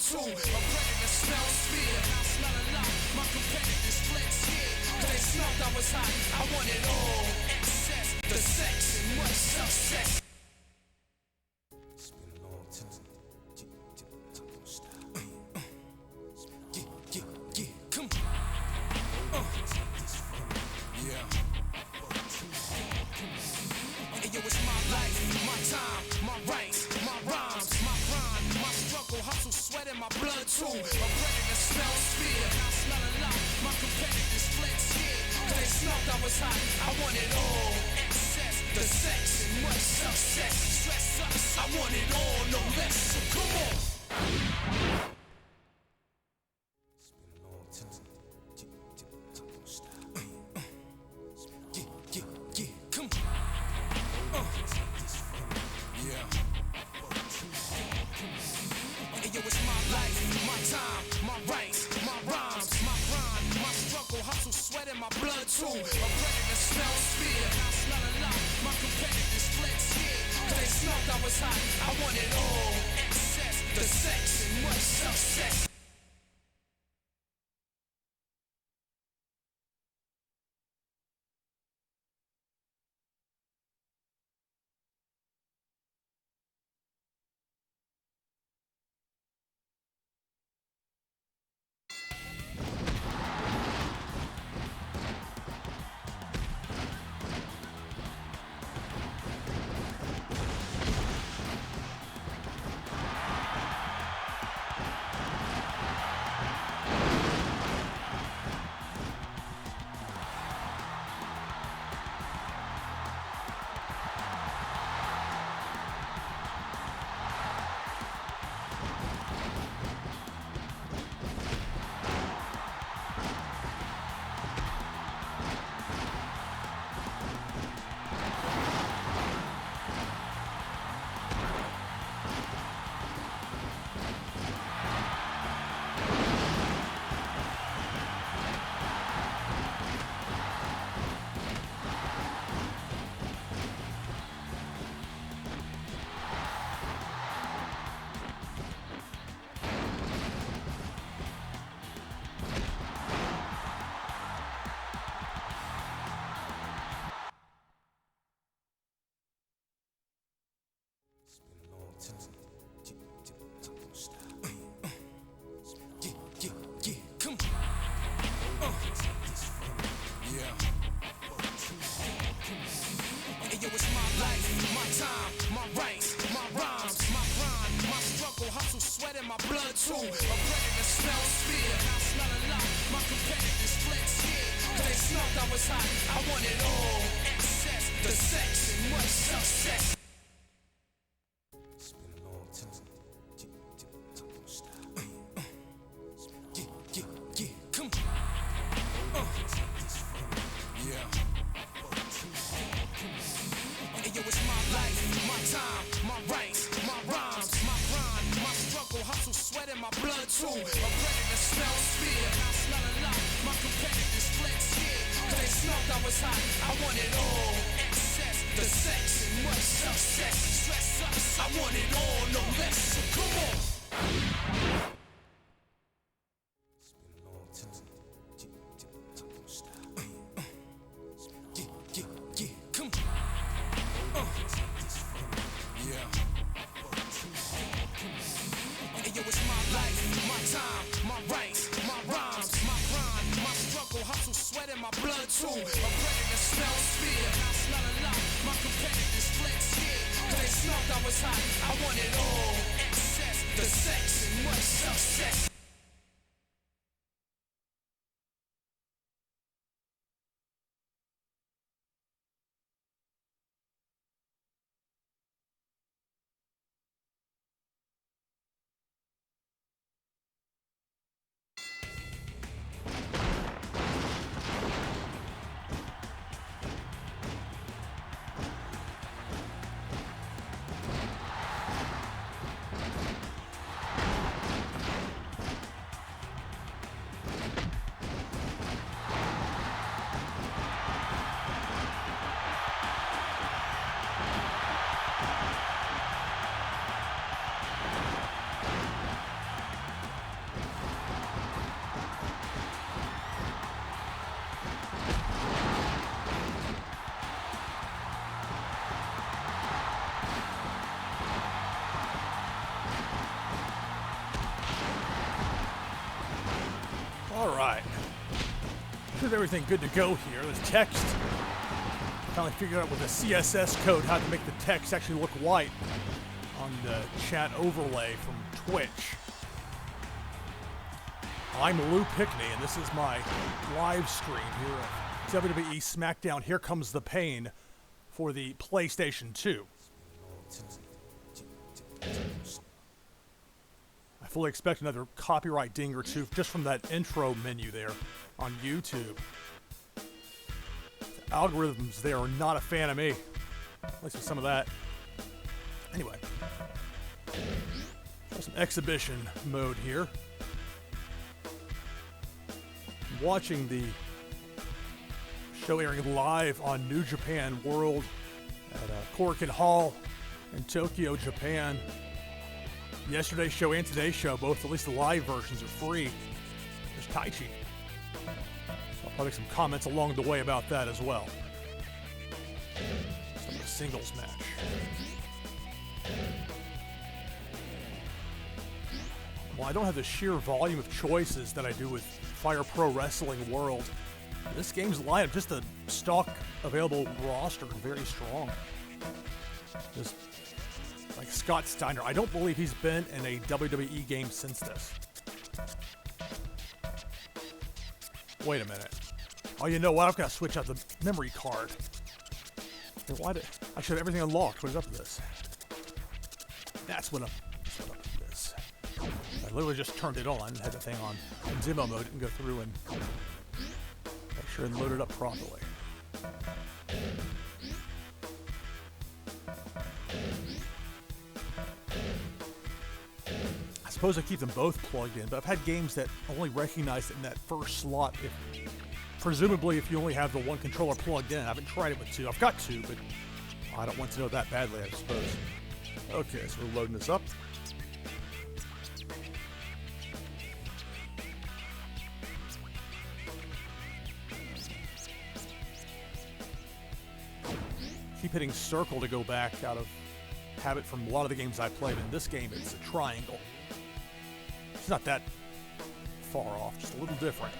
too. A predator smells fear. I smell a lot. My competitors flex here. They smelled I was hot. I want it all. Excess, the sex, and much success. It's been a long time. Come on. Yeah. Hey, yo, it's my life, my time, my rights, my rhymes, my grind, my struggle, hustle, sweat in my blood too. A predator smells fear. I smell a lot. My competitors flex here. They smelled I was hot. I want it all. Excess, the sex, and much success. Stress us. I want it all, no less. So come on. Sweat in my blood too. A predator smells fear. I smell a lot. My competitors flex here. They smelled I was hot. I want it all. Excess, the sex, and much success. Is everything good to go here? This text, finally figured out with the CSS code how to make the text actually look white on the chat overlay from Twitch. I'm Lou Pickney, and this is my live stream here at WWE SmackDown Here Comes the Pain for the PlayStation 2. I fully expect another copyright ding or two just from that intro menu there on YouTube. The algorithms there are not a fan of me. At least with some of that. Anyway. Some exhibition mode here. I'm watching the show airing live on New Japan World at Korakuen Hall in Tokyo, Japan. Yesterday's show and today's show, both, at least the live versions, are free. There's Tajiri. So I'll probably make some comments along the way about that as well. Some of the singles match. Well, I don't have the sheer volume of choices that I do with Fire Pro Wrestling World. This game's lineup, just the stock available roster, very strong. Just like Scott Steiner. I don't believe he's been in a WWE game since this. Wait a minute. Oh, you know what? I've got to switch out the memory card. Why did I should have everything unlocked? What is up with this? That's what up with this. I literally just turned it on and had the thing on demo mode and go through and make sure and load it up properly. I suppose I keep them both plugged in, but I've had games that only recognize it in that first slot. Presumably, if you only have the one controller plugged in. I haven't tried it with two. I've got two, but I don't want to know that badly, I suppose. Okay, so we're loading this up. Keep hitting circle to go back out of habit from a lot of the games I played. In this game, it's a triangle. It's not that far off, just a little different.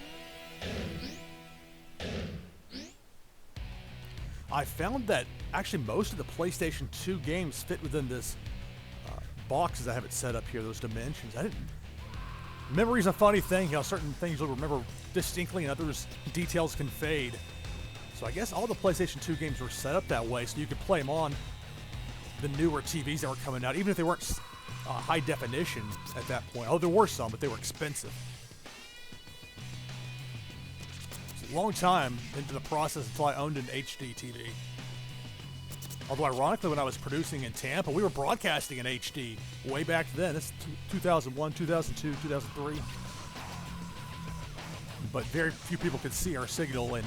I found that actually most of the PlayStation 2 games fit within this box as I have it set up here, those dimensions. Memory's a funny thing, certain things you'll remember distinctly and others, details can fade. So I guess all the PlayStation 2 games were set up that way so you could play them on the newer TVs that were coming out, even if they weren't high definition at that point. Oh, there were some, but they were expensive. It's a long time into the process until I owned an HD TV. Although ironically, when I was producing in Tampa, we were broadcasting in HD way back then. It's 2001, 2002, 2003. But very few people could see our signal in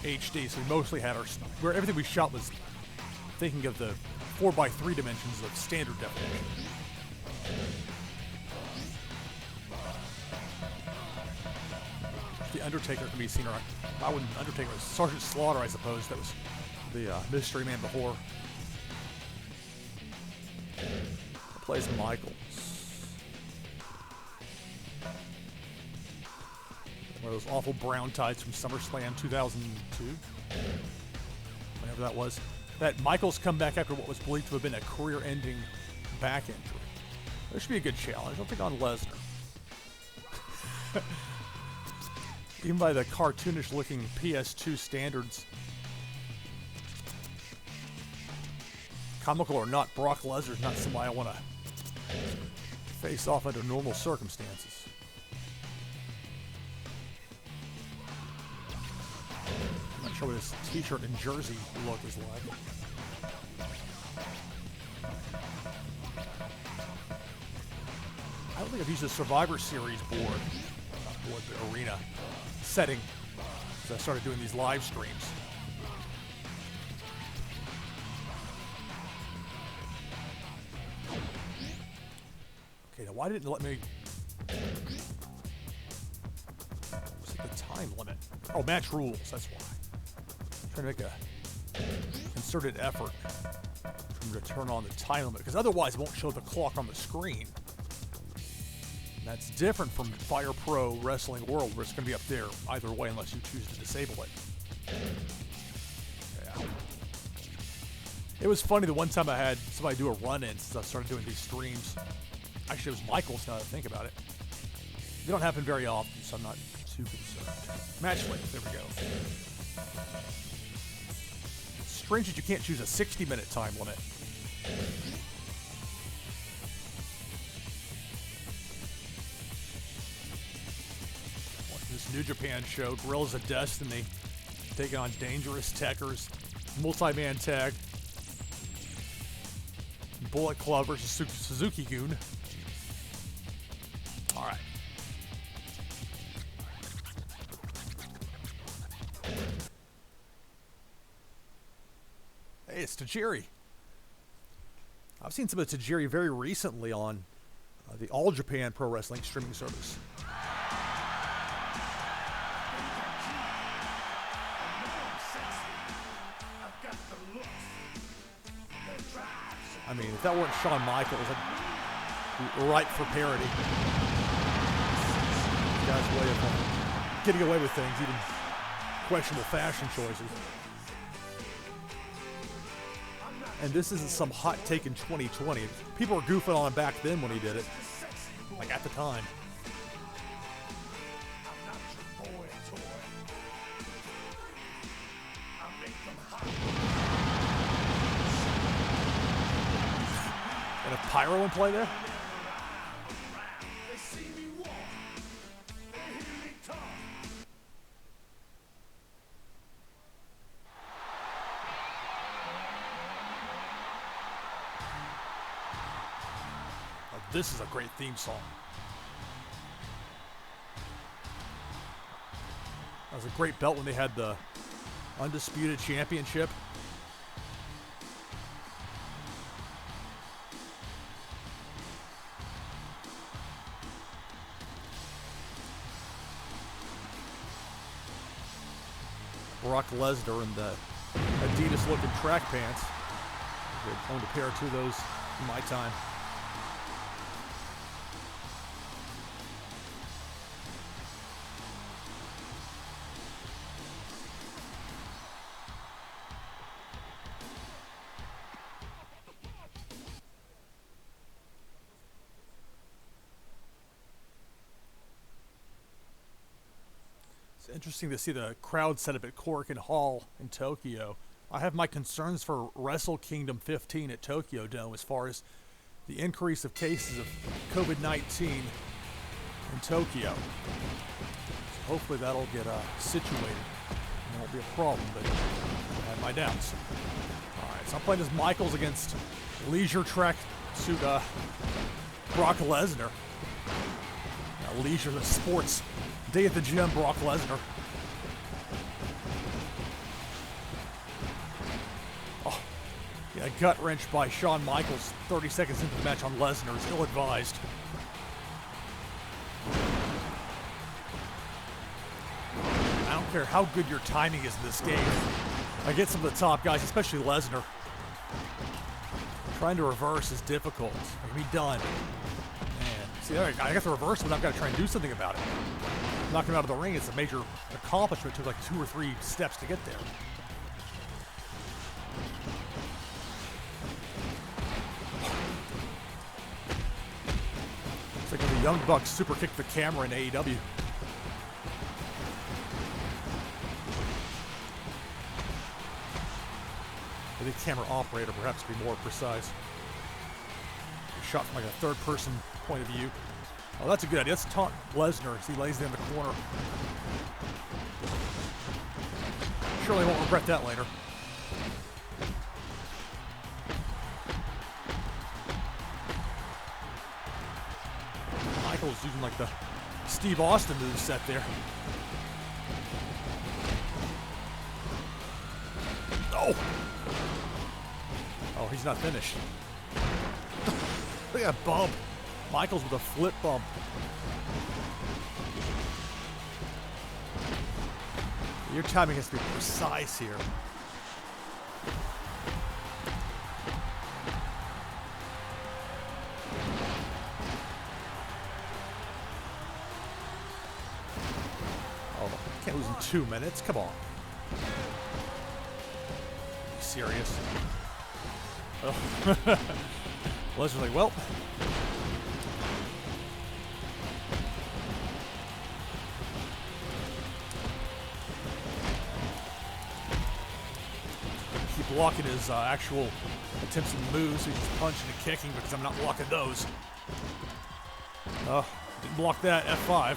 HD, so we mostly had where everything we shot was thinking of the 4x3 dimensions of standard definition. The Undertaker can be seen, or I wouldn't. Undertaker was Sergeant Slaughter, I suppose. That was the mystery man before. Plays Michaels. One of those awful brown tides from SummerSlam 2002. Whenever that was. That Michaels come back after what was believed to have been a career-ending back injury. There should be a good challenge. I'll take on Lesnar. Even by the cartoonish-looking PS2 standards. Comical or not, Brock Lesnar's not somebody I want to face off under normal circumstances. I'm not sure what his t-shirt and jersey look is like. I don't think I've used a Survivor Series board, the arena setting, as I started doing these live streams. Okay, now why didn't it let me set the time limit? Oh, match rules, that's why. I'm trying to make a concerted effort to turn on the time limit, because otherwise it won't show the clock on the screen. That's different from Fire Pro Wrestling World, where it's going to be up there either way unless you choose to disable it. Yeah. It was funny the one time I had somebody do a run-in since I started doing these streams. Actually, it was Michael's now that I think about it. They don't happen very often, so I'm not too concerned. Match length, there we go. It's strange that you can't choose a 60-minute time limit. This New Japan show, Guerrillas of Destiny, taking on Dangerous Techers, multi-man tag, Bullet Club versus Suzuki-gun. All right. Hey, it's Tajiri. I've seen some of Tajiri very recently on the All Japan Pro Wrestling streaming service. I mean, if that weren't Shawn Michaels, I'd be ripe for parody. This guy's way of getting away with things, even questionable fashion choices. And this isn't some hot take in 2020. People were goofing on him back then when he did it. Like at the time. And a pyro in play there? This is a great theme song. That was a great belt when they had the Undisputed Championship. Brock Lesnar in the Adidas-looking track pants. I owned a pair or two of those in my time. Interesting to see the crowd set up at Korakuen Hall in Tokyo. I have my concerns for Wrestle Kingdom 15 at Tokyo Dome as far as the increase of cases of COVID-19 in Tokyo. So hopefully that'll get situated. It won't be a problem, but I have my doubts. All right, so I'm playing as Michaels against Leisure Track suit Brock Lesnar. Leisure, the sports day at the gym, Brock Lesnar. Oh, yeah, gut wrench by Shawn Michaels 30 seconds into the match on Lesnar is ill-advised. I don't care how good your timing is in this game. I get some of the top guys, especially Lesnar. Trying to reverse is difficult. It can be done. See, I got the reverse, but I've got to try and do something about it. Knocking him out of the ring is a major accomplishment. It took like 2 or 3 steps to get there. It's like when the Young Bucks super kicked the camera in AEW. I think camera operator, perhaps, to be more precise. Shot from like a third-person point of view. Oh, that's a good idea. Let's taunt Lesnar as he lays there in the corner. Surely won't regret that later. Michael's using like the Steve Austin move set there. Oh! Oh, he's not finished. Look at that bump. Michaels with a flip bump. Your timing has to be precise here. in 2 minutes. Come on. Are you serious? Oh. Lesnar's like, well. Keep blocking his actual attempts and moves. So he's just punching and kicking because I'm not blocking those. Oh, didn't block that. F5.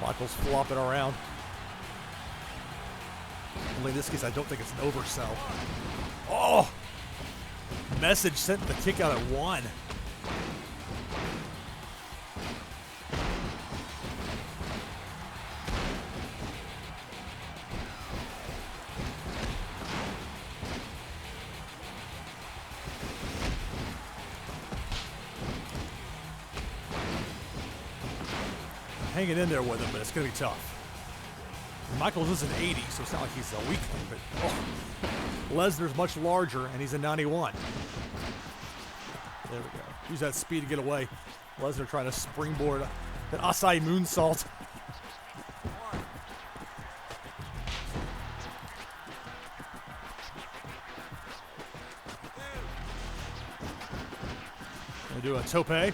Michaels flopping around. Only in this case, I don't think it's an oversell. Oh! Message sent the kick out at 1. Hanging in there with him, but it's going to be tough. Michaels is an 80, so it's not like he's a weakling, but Lesnar's much larger, and he's a 91. There we go. Use that speed to get away. Lesnar trying to springboard that Asai moonsault. Gonna do a tope.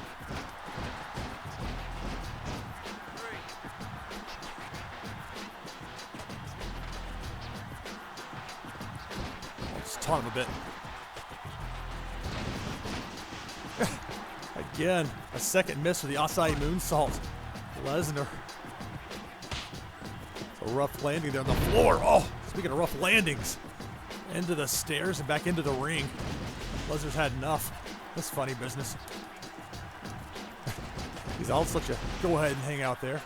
Taught him a bit. Again, a second miss with the Asai moonsault. Lesnar. A rough landing there on the floor. Oh, speaking of rough landings. Into the stairs and back into the ring. Lesnar's had enough. That's funny business. I'll just let you go ahead and hang out there.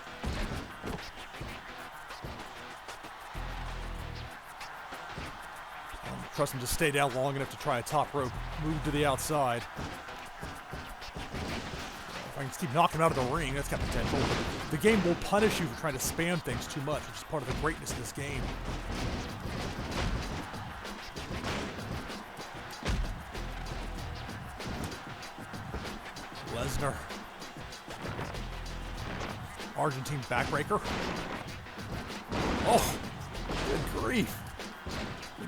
Trust him to stay down long enough to try a top rope move to the outside. If I can just keep knocking him out of the ring, that's got potential. The game will punish you for trying to spam things too much, which is part of the greatness of this game. Lesnar. Argentine backbreaker. Oh, good grief.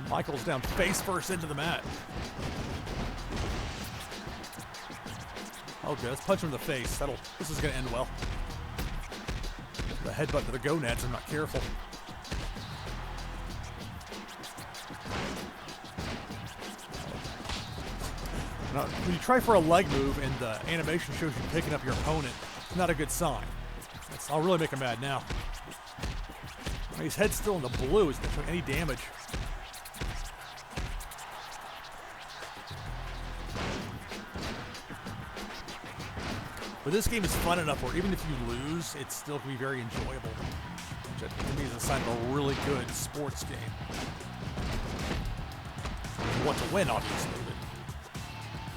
Michaels down face first into the mat. Oh, good. Let's punch him in the face. This is going to end well. The headbutt to the gonads. I'm not careful. Now, when you try for a leg move and the animation shows you picking up your opponent, it's not a good sign. I'll really make him mad now. His head's still in the blue. He's not showing any damage. But this game is fun enough where even if you lose, it still can be very enjoyable. Which to me is a sign of a really good sports game. You want to win, obviously,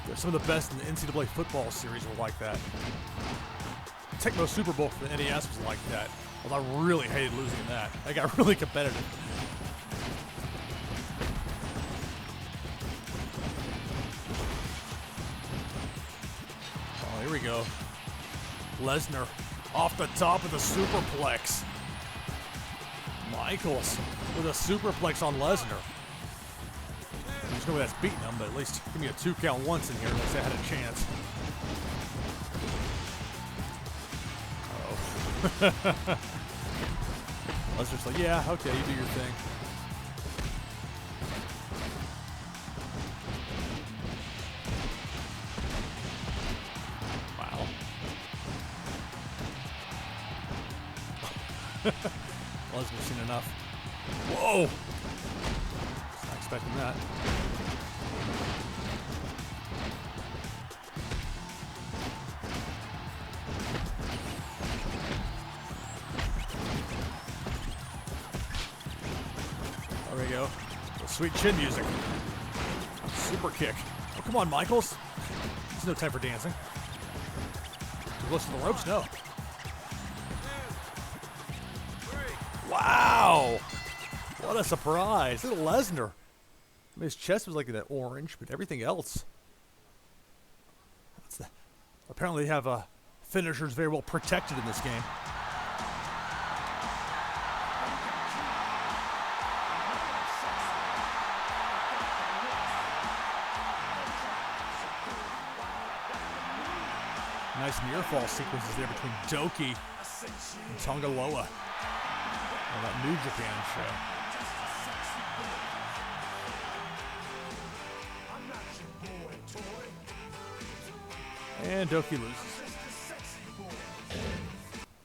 but some of the best in the NCAA football series were like that. Tecmo Super Bowl for the NES was like that. Although I really hated losing in that. I got really competitive. Oh, here we go. Lesnar off the top of the superplex. Michaels with a superplex on Lesnar. There's no way that's beating him, but at least give me a 2 count once in here. Let's say I had a chance. Oh. Lesnar's like, yeah, okay, you do your thing. Wow. Lesnar's seen enough. Whoa! Not expecting that. There we go. Sweet chin music. Super kick. Oh, come on, Michaels. There's no time for dancing. Too close to the ropes? No. Wow! What a surprise. Look at Lesnar. I mean, his chest was like that orange, but everything else. Apparently they have finisher is very well protected in this game. Nice near fall sequences there between Doki and Tongaloa on that New Japan show. And Doki loses.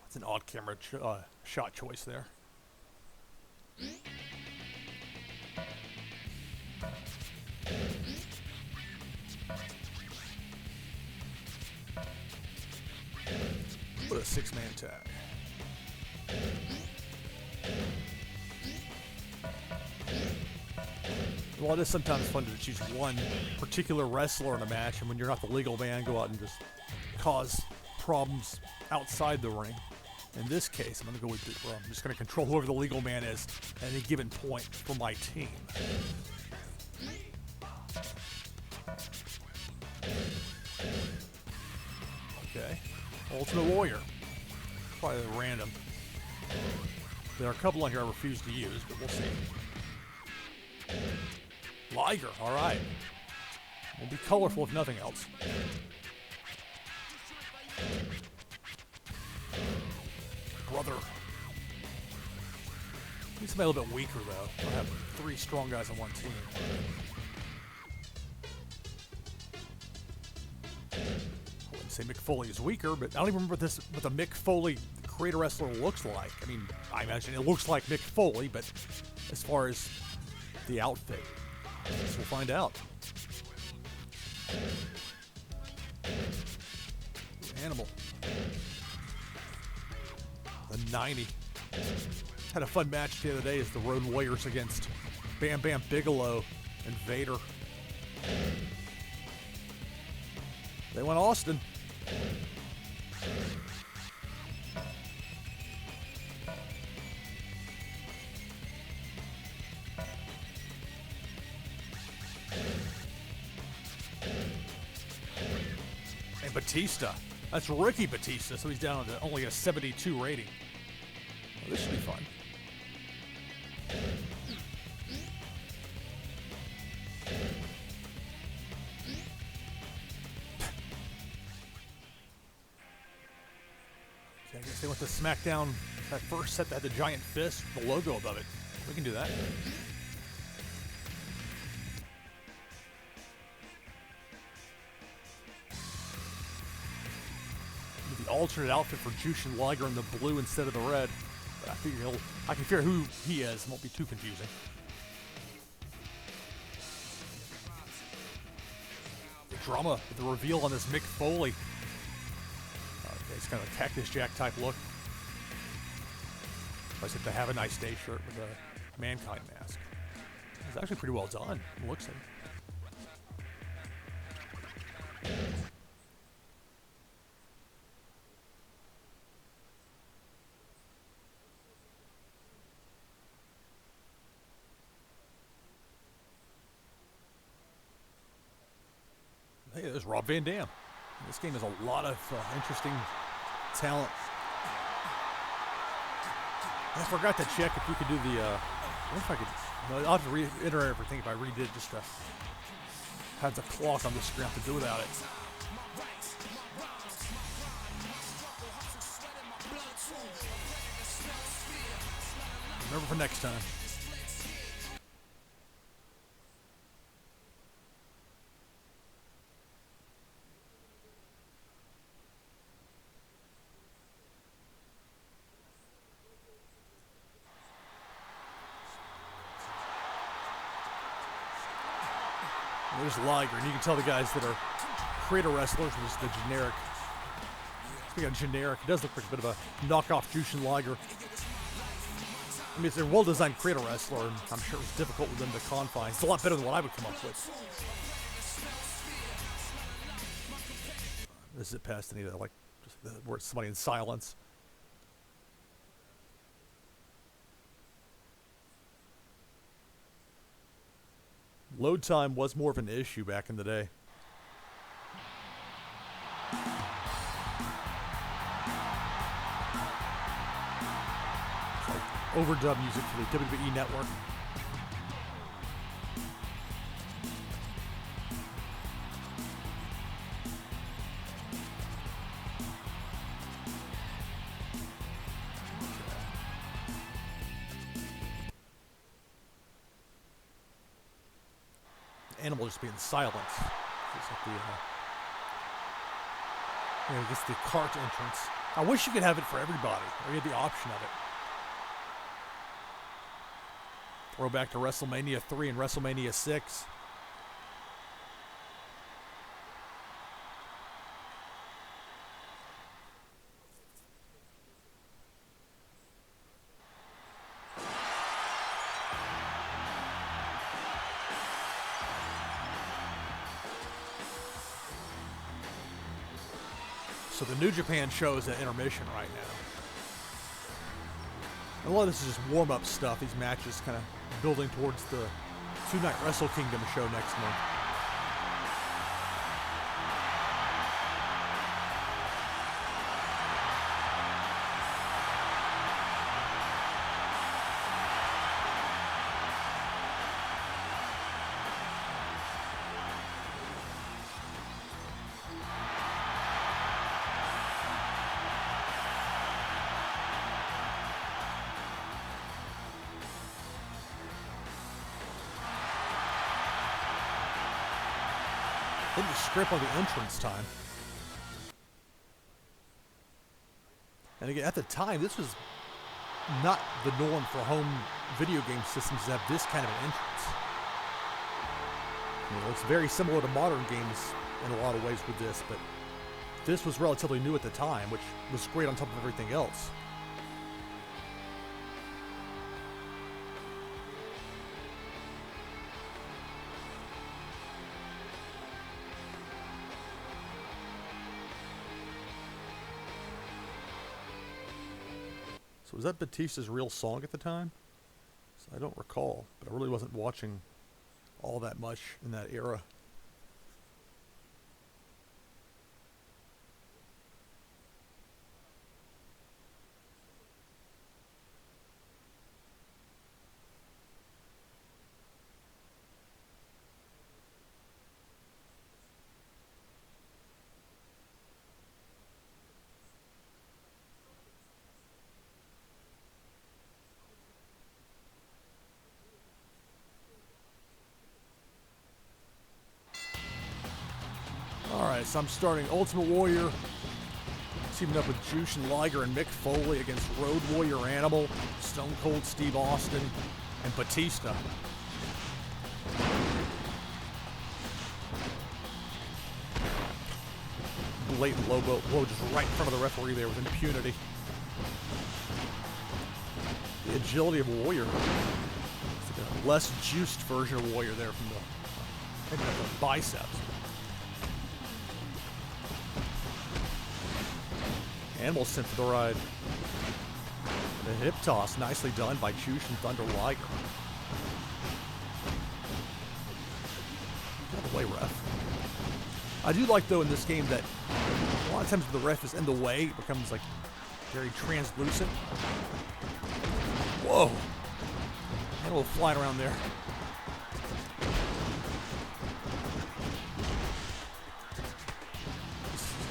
That's an odd camera shot choice there. What a six-man tag. Well, it is sometimes fun to choose one particular wrestler in a match, and when you're not the legal man, go out and just cause problems outside the ring. In this case, I'm going to go with I'm just going to control whoever the legal man is at any given point for my team. Okay. Ultimate Warrior. Probably random. There are a couple on here I refuse to use, but we'll see. Liger, alright. Will be colorful if nothing else. Brother. Need somebody a little bit weaker, though. I have three strong guys on one team. I wouldn't say Mick Foley is weaker, but I don't even remember what the Mick Foley creator wrestler looks like. I mean, I imagine it looks like Mick Foley, but as far as the outfit, I guess we'll find out. Animal. The 90. Had a fun match the other day as the Road Warriors against Bam Bam Bigelow and Vader. They went Austin. And Batista. That's rookie Batista, so he's down to only a 72 rating. Well, this should be fun. Okay, I guess they went to SmackDown. That first set that had the giant fist, the logo above it. We can do that. The alternate outfit for Jushin Liger in the blue instead of the red. But I figure I can figure who he is. It won't be too confusing. The drama, the reveal on this Mick Foley. Okay, it's kind of a Cactus Jack type look. I said to have a nice day shirt with a Mankind mask. It's actually pretty well done. It looks like. Hey, there's Rob Van Dam. This game has a lot of interesting talent. I forgot to check if you could do the. I wonder if I could. No, I'll have to reiterate everything if I redid it just to have the clock on the screen. I have to do without it. Remember for next time. There's Liger, and you can tell the guys that are creator wrestlers is the generic. Speaking of generic, it does look like a bit of a knockoff Jushin Liger. I mean, it's a well-designed creator wrestler, and I'm sure it was difficult within the confines. It's a lot better than what I would come up with. This is it past any of the, like, just where it's somebody in silence. Load time was more of an issue back in the day. overdub music for the WWE Network. Animal just being silent. It's like I guess the cart entrance. I wish you could have it for everybody, or you had the option of it. Throw back to WrestleMania 3 and WrestleMania 6. So the New Japan show is at intermission right now. A lot of this is just warm-up stuff. These matches kind of building towards the two-night Wrestle Kingdom show next month. Didn't just script on the entrance time. And again, at the time, this was not the norm for home video game systems to have this kind of an entrance. You know, it's very similar to modern games in a lot of ways with this, but this was relatively new at the time, which was great on top of everything else. So was that Batista's real song at the time? So I don't recall, but I really wasn't watching all that much in that era. Alright, so I'm starting Ultimate Warrior, teaming up with Jushin, Liger, and Mick Foley against Road Warrior Animal, Stone Cold Steve Austin, and Batista. Blatant low blow just right in front of the referee there with impunity. The agility of Warrior. It's like a less juiced version of Warrior there from the biceps. Animal sent for the ride. The hip toss, nicely done by Jushin Thunder Liger. Out of the way, ref. I do like, though, in this game that a lot of times when the ref is in the way, it becomes, like, very translucent. Whoa. Animal flying around there.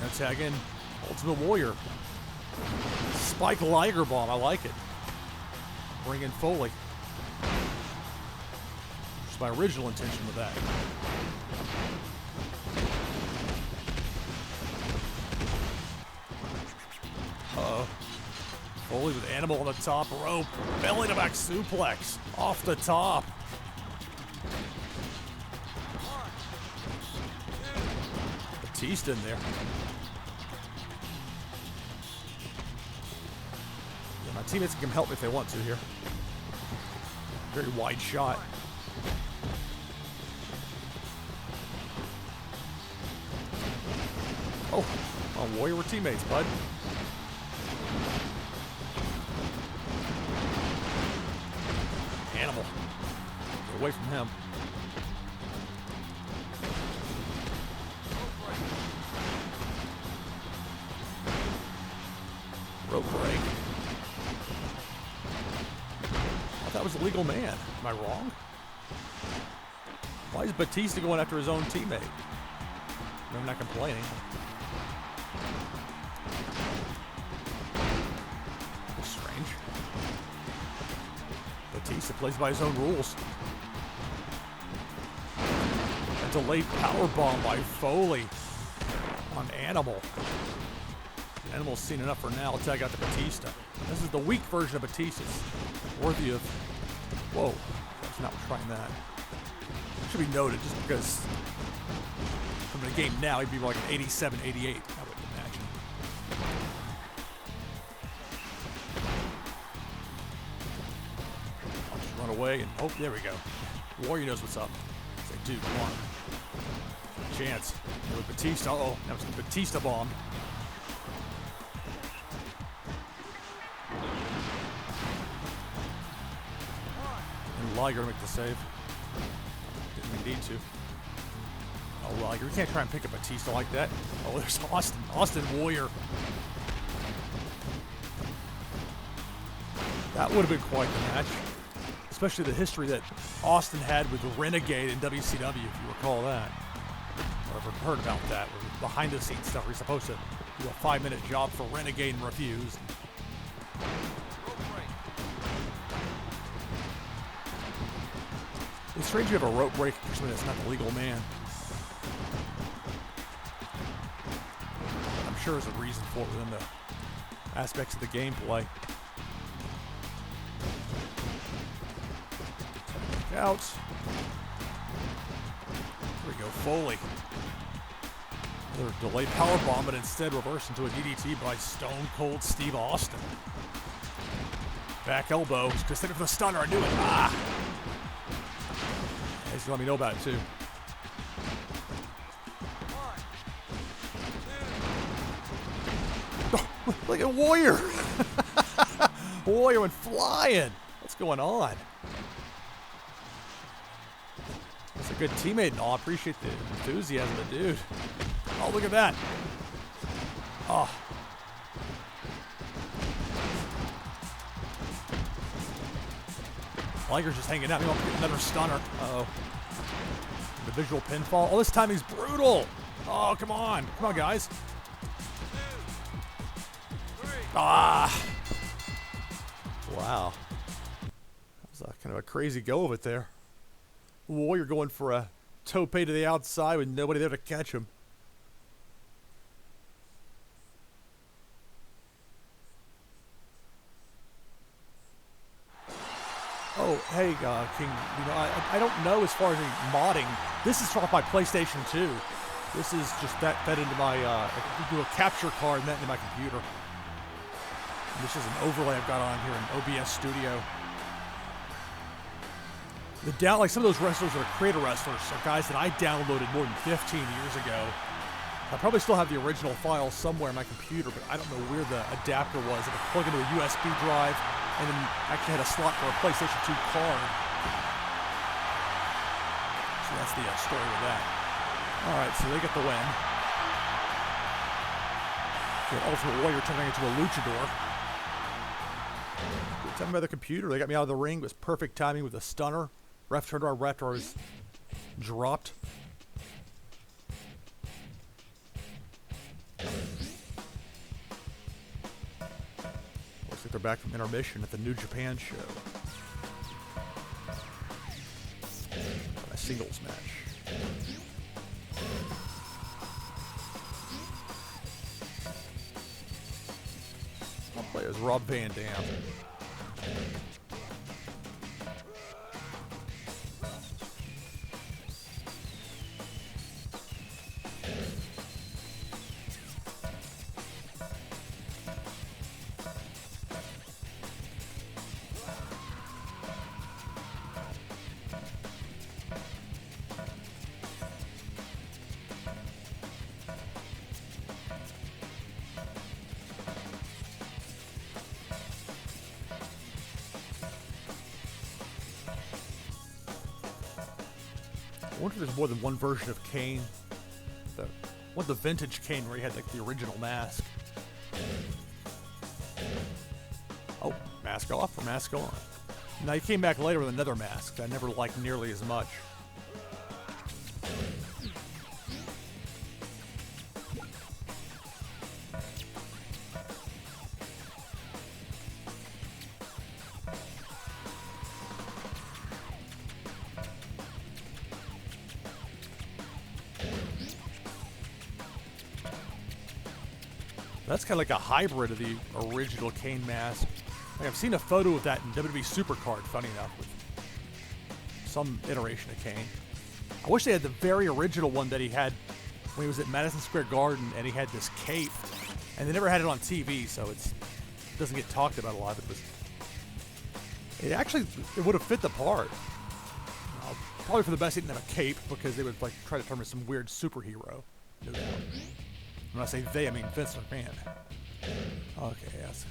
Gonna tag in Ultimate Warrior. Spike Liger bomb, I like it. Bring in Foley. Just my original intention with that. Uh-oh. Foley with Animal on the top rope. Belly to back suplex. Off the top. Batista in there. My teammates can help me if they want to here. Very wide shot. Oh, Warrior were teammates, bud. Animal. Get away from him. Rope break. thought that was a legal man. Am I wrong? Why is Batista going after his own teammate? I'm not complaining. That's strange. Batista plays by his own rules. A delayed powerbomb by Foley on Animal. Animal's seen enough for now. I'll tag out to Batista. This is the weak version of Batista's. Worthy of... Whoa. That's not trying that. Should be noted just because from the game now he'd be like an 87, 88. I would imagine. I'll just run away and... Oh, there we go. Warrior knows what's up. Say, dude, come on. Chance. With Batista. Uh-oh. That was the Batista bomb. And Liger to make the save. Didn't even need to. Oh, Liger. You can't try and pick up Batista like that. Oh, there's Austin. Austin Warrior. That would have been quite the match. Especially the history that Austin had with the Renegade in WCW, if you recall that. Or ever heard about that. Behind the scenes stuff. We're supposed to do a 5-minute job for Renegade and refused. It's strange you have a rope break for somebody that's not the legal man. I'm sure there's a reason for it within the aspects of the gameplay. Out. There we go, Foley. Another delayed powerbomb, but instead reversed into a DDT by Stone Cold Steve Austin. Back elbow. He's just thinking for the stunner. I knew it. Ah! He's gonna let me know about it too. 1, 2. Oh, look at Warrior. Warrior went flying. What's going on? That's a good teammate and all. I appreciate the enthusiasm of the dude. Oh, look at that. Oh. Liger's just hanging out. He wants to get another stunner. Uh-oh. The visual pinfall. Oh, this time he's brutal. Oh, come on. Come on, guys. 2, 3. Ah. Wow. That was kind of a crazy go of it there. Warrior going for a tope to the outside with nobody there to catch him. Oh, hey, King. You know, I don't know as far as any modding. This is off my PlayStation 2. This is just fed into my, do a capture card and that into my computer. And this is an overlay I've got on here in OBS Studio. Like some of those wrestlers that are creator wrestlers are guys that I downloaded more than 15 years ago. I probably still have the original file somewhere in my computer, but I don't know where the adapter was. It would plug into a USB drive, and then actually had a slot for a PlayStation 2 card. So that's the story with that. All right, so they get the win. The Ultimate Warrior turning into a luchador. Good time by the computer. They got me out of the ring. It was perfect timing with a stunner. Ref turned around, ref was dropped. Looks like they're back from intermission at the New Japan show. A singles match. I'll play as Rob Van Dam. I wonder if there's more than one version of Kane. The vintage Kane where he had like the original mask. Oh, mask off or mask on? Now, he came back later with another mask that I never liked nearly as much. That's kind of like a hybrid of the original Kane mask. Like I've seen a photo of that in WWE Supercard, funny enough, with some iteration of Kane. I wish they had the very original one that he had when he was at Madison Square Garden, and he had this cape, and they never had it on TV, so it doesn't get talked about a lot. But it would have fit the part. Probably for the best he didn't have a cape, because they would like try to turn him into some weird superhero. No doubt. When I say they, I mean Vince McMahon. Okay, yes.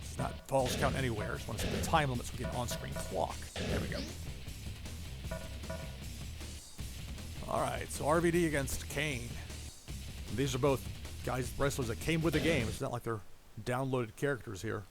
It's not falls count anywhere. I just want to say the time limits will get on-screen clock. There we go. All right, so RVD against Kane. And these are both wrestlers that came with the game. It's not like they're downloaded characters here.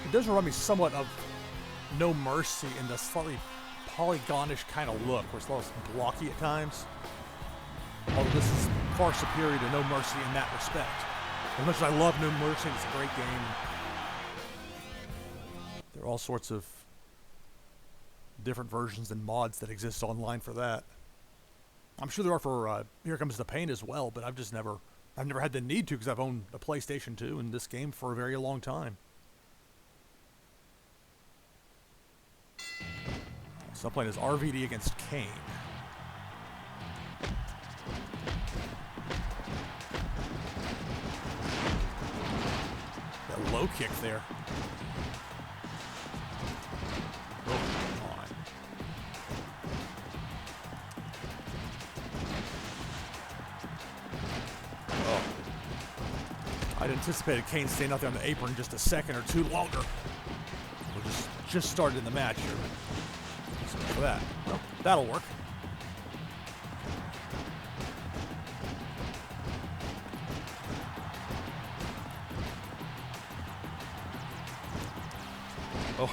It does remind me somewhat of No Mercy in the slightly polygonish kind of look, where it's a little blocky at times. Although this is far superior to No Mercy in that respect. As much as I love No Mercy, it's a great game. There are all sorts of different versions and mods that exist online for that. I'm sure there are for Here Comes the Pain as well, but I've never had the need to, because I've owned a PlayStation 2 and this game for a very long time. So I'm playing as RVD against Kane. That low kick there. Oh, come on. Oh. I'd anticipated Kane staying out there on the apron just a second or two longer. We're just started in the match here. For that. Well, that'll work. Oh.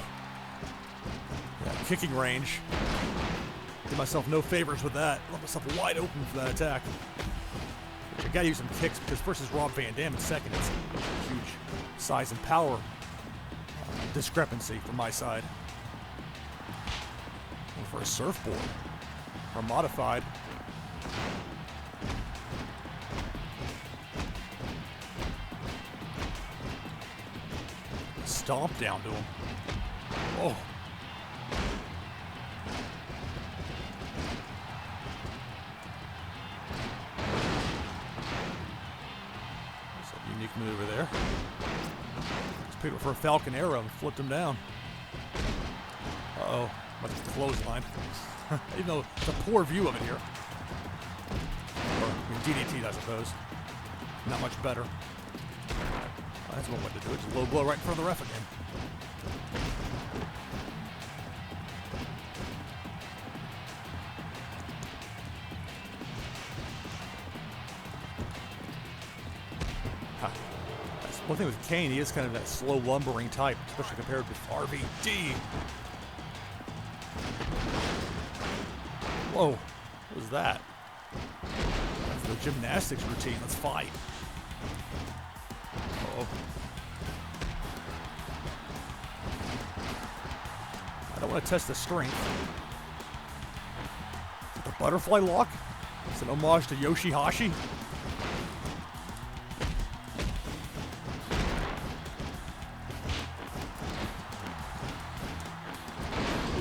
Yeah, kicking range. Did myself no favors with that. Left myself wide open for that attack. I gotta use some kicks, because first is Rob Van Dam, and second it's a huge size and power discrepancy from my side. For a surfboard, or modified. Stomp down to him. Oh. That's a unique maneuver there. Just picked up for a Falcon Arrow and flipped him down. Uh-oh. Much of the clothesline. Even though it's a poor view of it here. Or, DDT, I suppose. Not much better. Well, that's one way to do it. Just low blow right in front of the ref again. That's one thing with Kane, he is kind of that slow lumbering type, especially compared with RVD. Whoa, what was that? That's The gymnastics routine. Let's fight. Uh-oh. I don't want to test the strength. Is it the butterfly lock? It's an homage to Yoshihashi.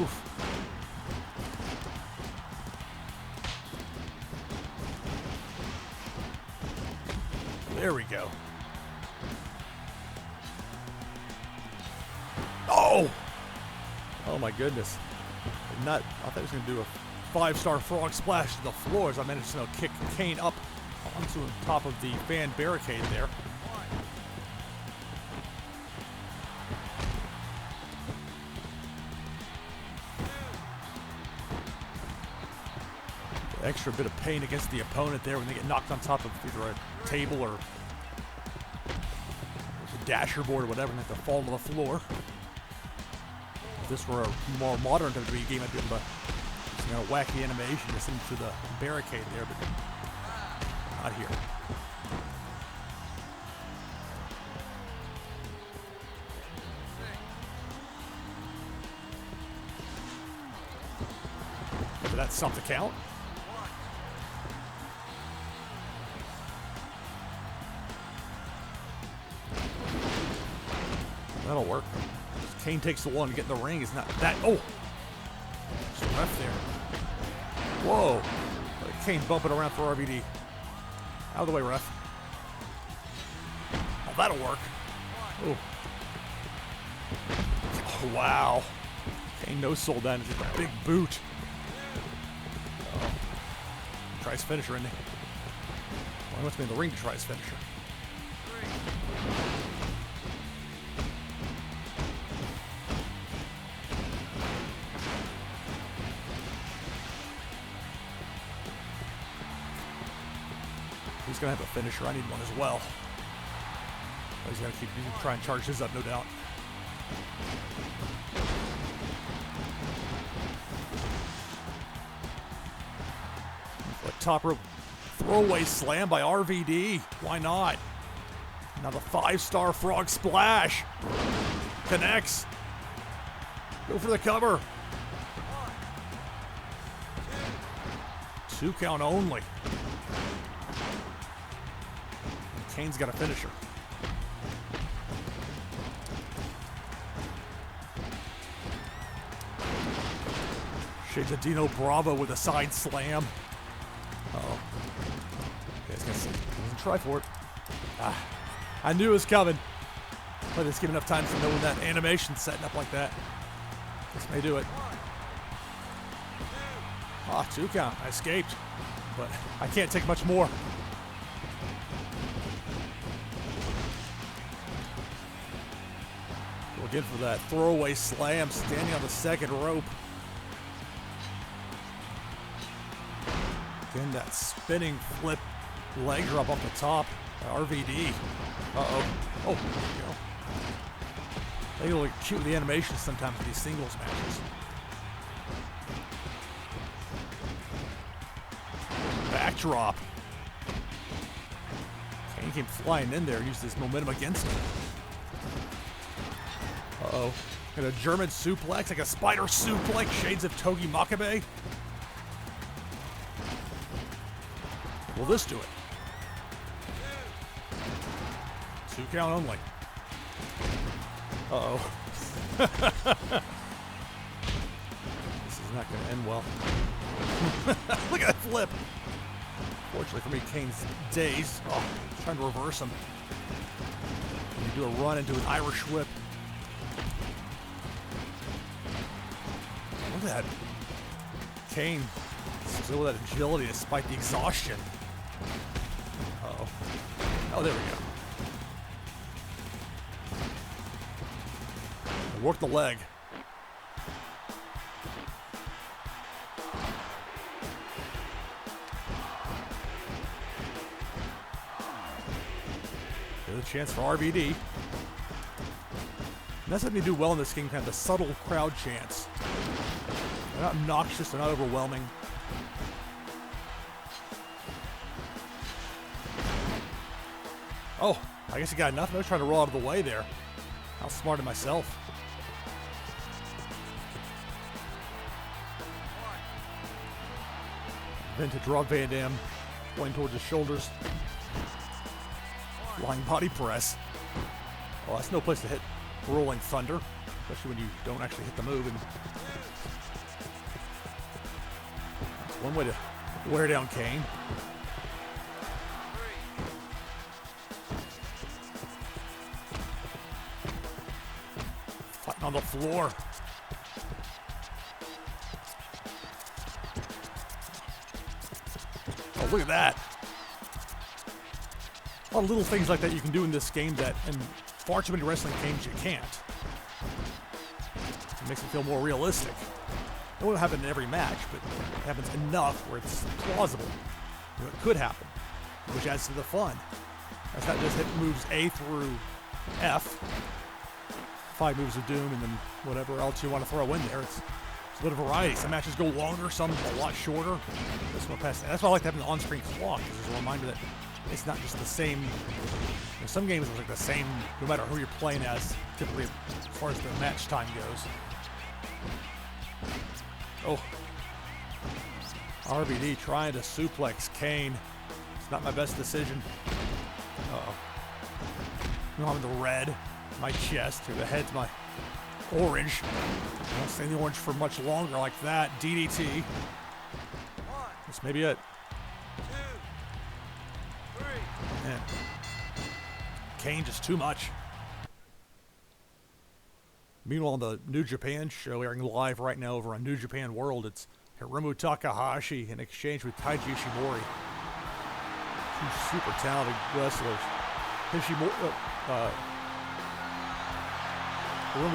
Oof. There we go. Oh! Oh my goodness. I thought he was going to do a 5-star frog splash to the floor as I managed to kick Kane up onto the top of the fan barricade there. Extra bit of pain against the opponent there when they get knocked on top of either a table or a dasher board or whatever and have to fall to the floor. If this were a more modern WWE game, I'd be able to wacky animation just into the barricade there, but not here. Did that stop the count? That'll work. Kane takes the one to get in the ring. It's not that. Oh! Just the ref there. Whoa! Kane bumping around for RVD. Out of the way, ref. Oh, that'll work. Oh. Oh, wow. Kane no-sold that into the big boot. Oh. Tries finisher, isn't he? Well, he must be in the ring to try his finisher. He's going to have a finisher. I need one as well. He's going to keep trying to charge his up, no doubt. A top rope throwaway slam by RVD. Why not? Now the 5-star frog splash. Connects. Go for the cover. 2 count only. Kane's got a finisher. Shades of Dino Bravo with a side slam. Uh-oh. Okay, he's gonna try for it. I knew it was coming. But it's given enough time to know when that animation's setting up like that. This may do it. 2 count. I escaped. But I can't take much more. Again for that throwaway slam, standing on the second rope. Again, that spinning flip leg drop off the top by RVD. Uh-oh. Oh, there you go. They look cute with the animations sometimes with these singles matches. Backdrop. Kane came flying in there and used his momentum against him. Uh-oh. Got a German suplex, like a spider suplex, shades of Togi Makabe. Will this do it? 2 count only. Uh-oh. This is not going to end well. Look at that flip. Fortunately for me, Kane's dazed. Oh, trying to reverse him. You do a run into an Irish whip. Look at that. Kane still with that agility despite the exhaustion. Uh-oh. Oh, there we go. Work the leg. There's a chance for RVD. And that's something you do well in this game, kind of the subtle crowd chants. They're not obnoxious, they're not overwhelming. Oh, I guess he got nothing. I was trying to roll out of the way there. Outsmarted myself. Vintage Rob Van Dam going towards his shoulders. Flying body press. Oh, that's no place to hit Rolling Thunder, especially when you don't actually hit the move. And that's one way to wear down Kane. Fighting on the floor. Oh, look at that. A lot of little things like that you can do in this game that in far too many wrestling games you can't. It makes it feel more realistic. It won't happen in every match, but it happens enough where it's plausible. You know, it could happen, which adds to the fun. That's not just hit moves A through F, 5 moves of doom, and then whatever else you want to throw in there. It's a bit of variety. Some matches go longer, some a lot shorter. This one past. That's why I like having the on-screen clock, because there's a reminder that it's not just the same. You know, some games are like the same, no matter who you're playing as, typically as far as the match time goes. Oh. RVD trying to suplex Kane. It's not my best decision. Uh-oh. You know, I'm in the red, my chest, or the head's my orange. I won't stay in the orange for much longer like that. DDT. This may be it. 2, 3. Man. Kane just too much. Meanwhile, on the New Japan show, airing live right now over on New Japan World, it's Hiromu Takahashi in exchange with Taiji Ishimori. Two super talented wrestlers. Hiromu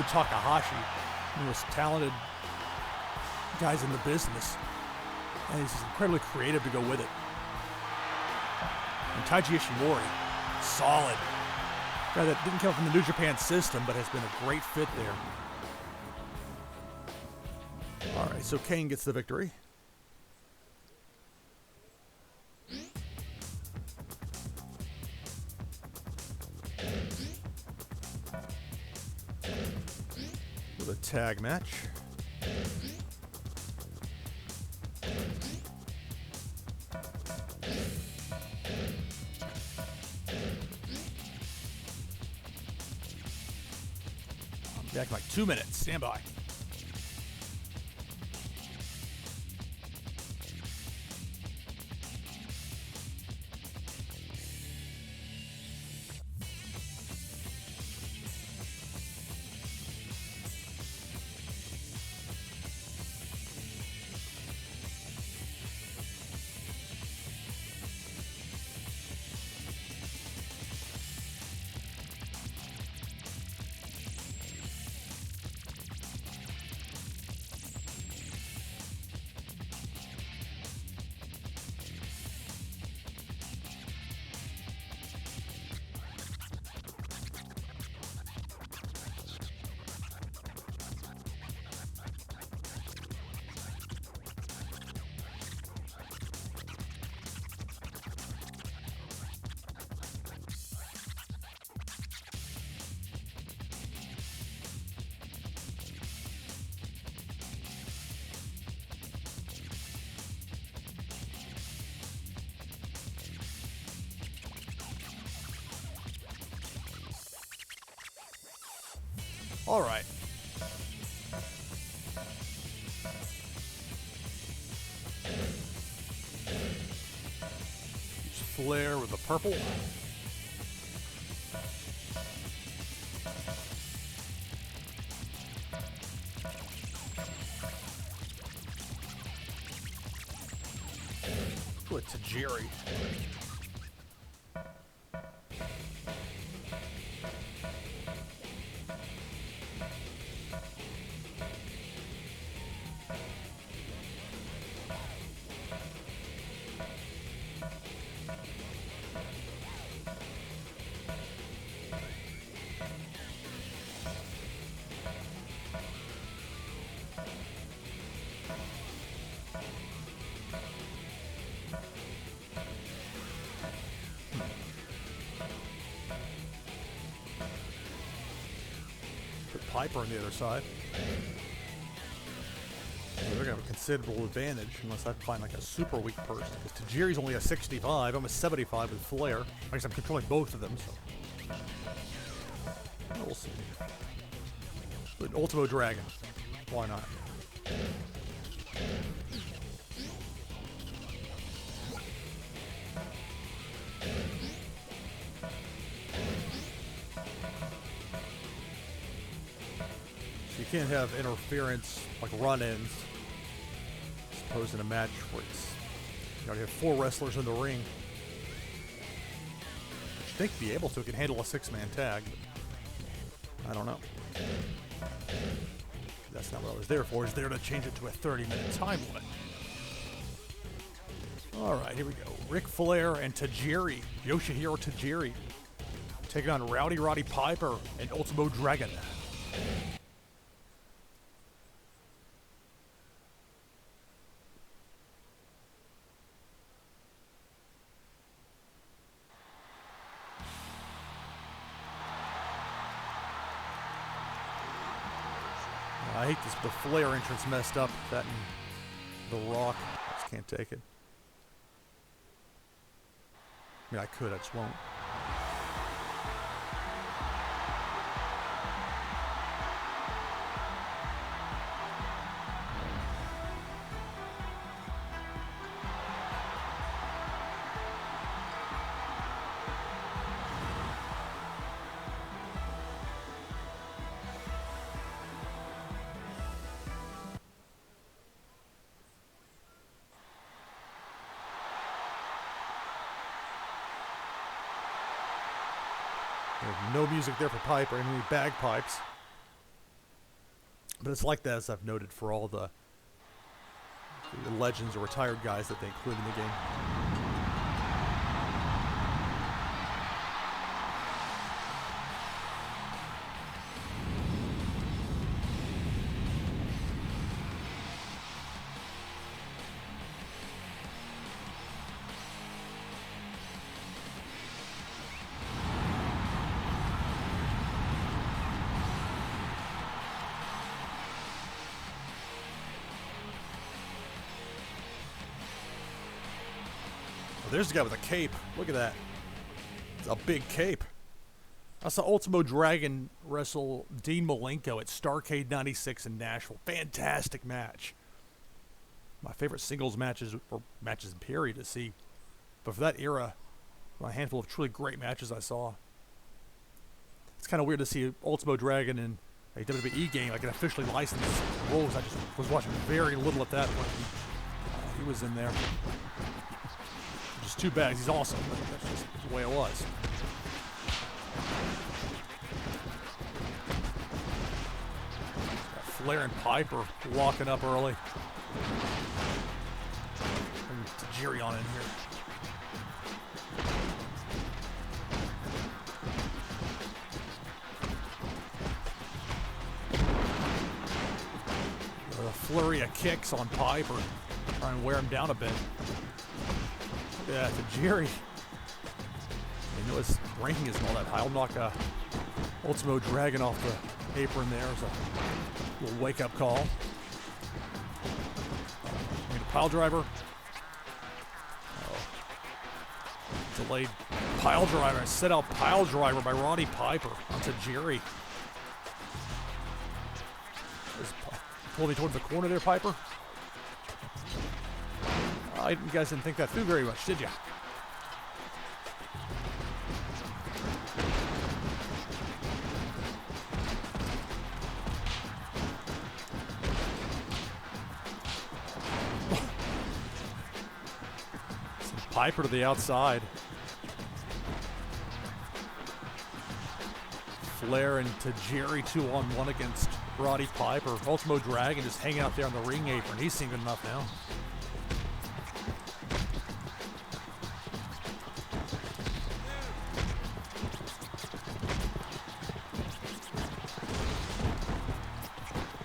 Takahashi, one of the most talented guys in the business, and he's incredibly creative to go with it. And Taiji Ishimori, solid. Guy that didn't come from the New Japan system, but has been a great fit there. All right, so Kane gets the victory. With a tag match. Back in like 2 minutes. Stand by. All right. Use Flair with the purple. With Tajiri. Piper on the other side. So they're going to have a considerable advantage unless I find like a super weak person. Because Tajiri's only a 65. I'm a 75 with Flair. I guess I'm controlling both of them, so. We'll see. But Ultimo Dragon. Why not? You can't have interference, like run-ins, suppose in a match where it's, you have 4 wrestlers in the ring. I should think be able to, it can handle a 6-man tag, but I don't know. That's not what I was there for. I was there to change it to a 30-minute time limit. Alright, here we go. Ric Flair and Tajiri, Yoshihiro Tajiri, taking on Roddy Piper and Ultimo Dragon. I hate this, the Flair entrance messed up. That and The Rock. I just can't take it. I mean, I could, I just won't. No music there for Piper, any bagpipes. But it's like that, as I've noted, for all the legends or retired guys that they include in the game. There's the guy with a cape. Look at that. It's a big cape. I saw Ultimo Dragon wrestle Dean Malenko at Starrcade 96 in Nashville. Fantastic match. My favorite singles matches, or matches in period, to see. But for that era, a handful of truly great matches I saw. It's kind of weird to see Ultimo Dragon in a WWE game, like an officially licensed roles. I just was watching very little of that when he was in there. Just too bad. He's awesome, but that's just the way it was. Flair and Piper walking up early. And Tajiri on in here. A flurry of kicks on Piper, trying to wear him down a bit. Yeah, Tajiri. You know his ranking isn't all that high. I'll knock Ultimo Dragon off the apron there as a little wake-up call. A pile driver. Oh. Delayed pile driver. A set-out pile driver by Roddy Piper on Tajiri. Pull me towards the corner there, Piper. You guys didn't think that through very much, did you? Piper to the outside. Flair and Tajiri 2-on-1 against Roddy Piper. Ultimo Dragon just hanging out there on the ring apron. He's seen good enough now.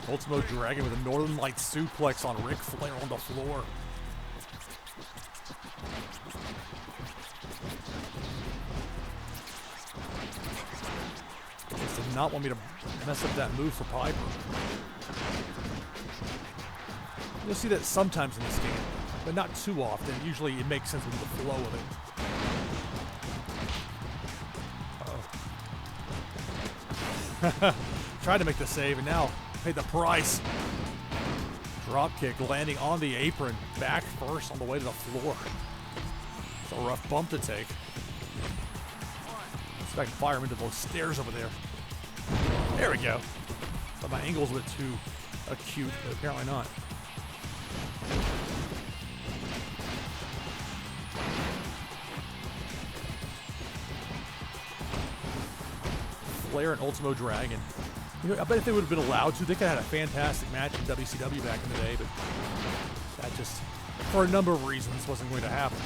Ultimo Dragon with a Northern Lights suplex on Ric Flair on the floor. Did not want me to mess up that move for Piper. You'll see that sometimes in this game, but not too often. Usually it makes sense with the flow of it. Tried to make the save and now paid the price. Drop kick landing on the apron, back first on the way to the floor. It's a rough bump to take. Let's see if I can fire him into those stairs over there. There we go. Thought my angle's a bit too acute, but apparently not. Flair and Ultimo Dragon. You know, I bet if they would have been allowed to, they could have had a fantastic match in WCW back in the day, but that just, for a number of reasons, wasn't going to happen.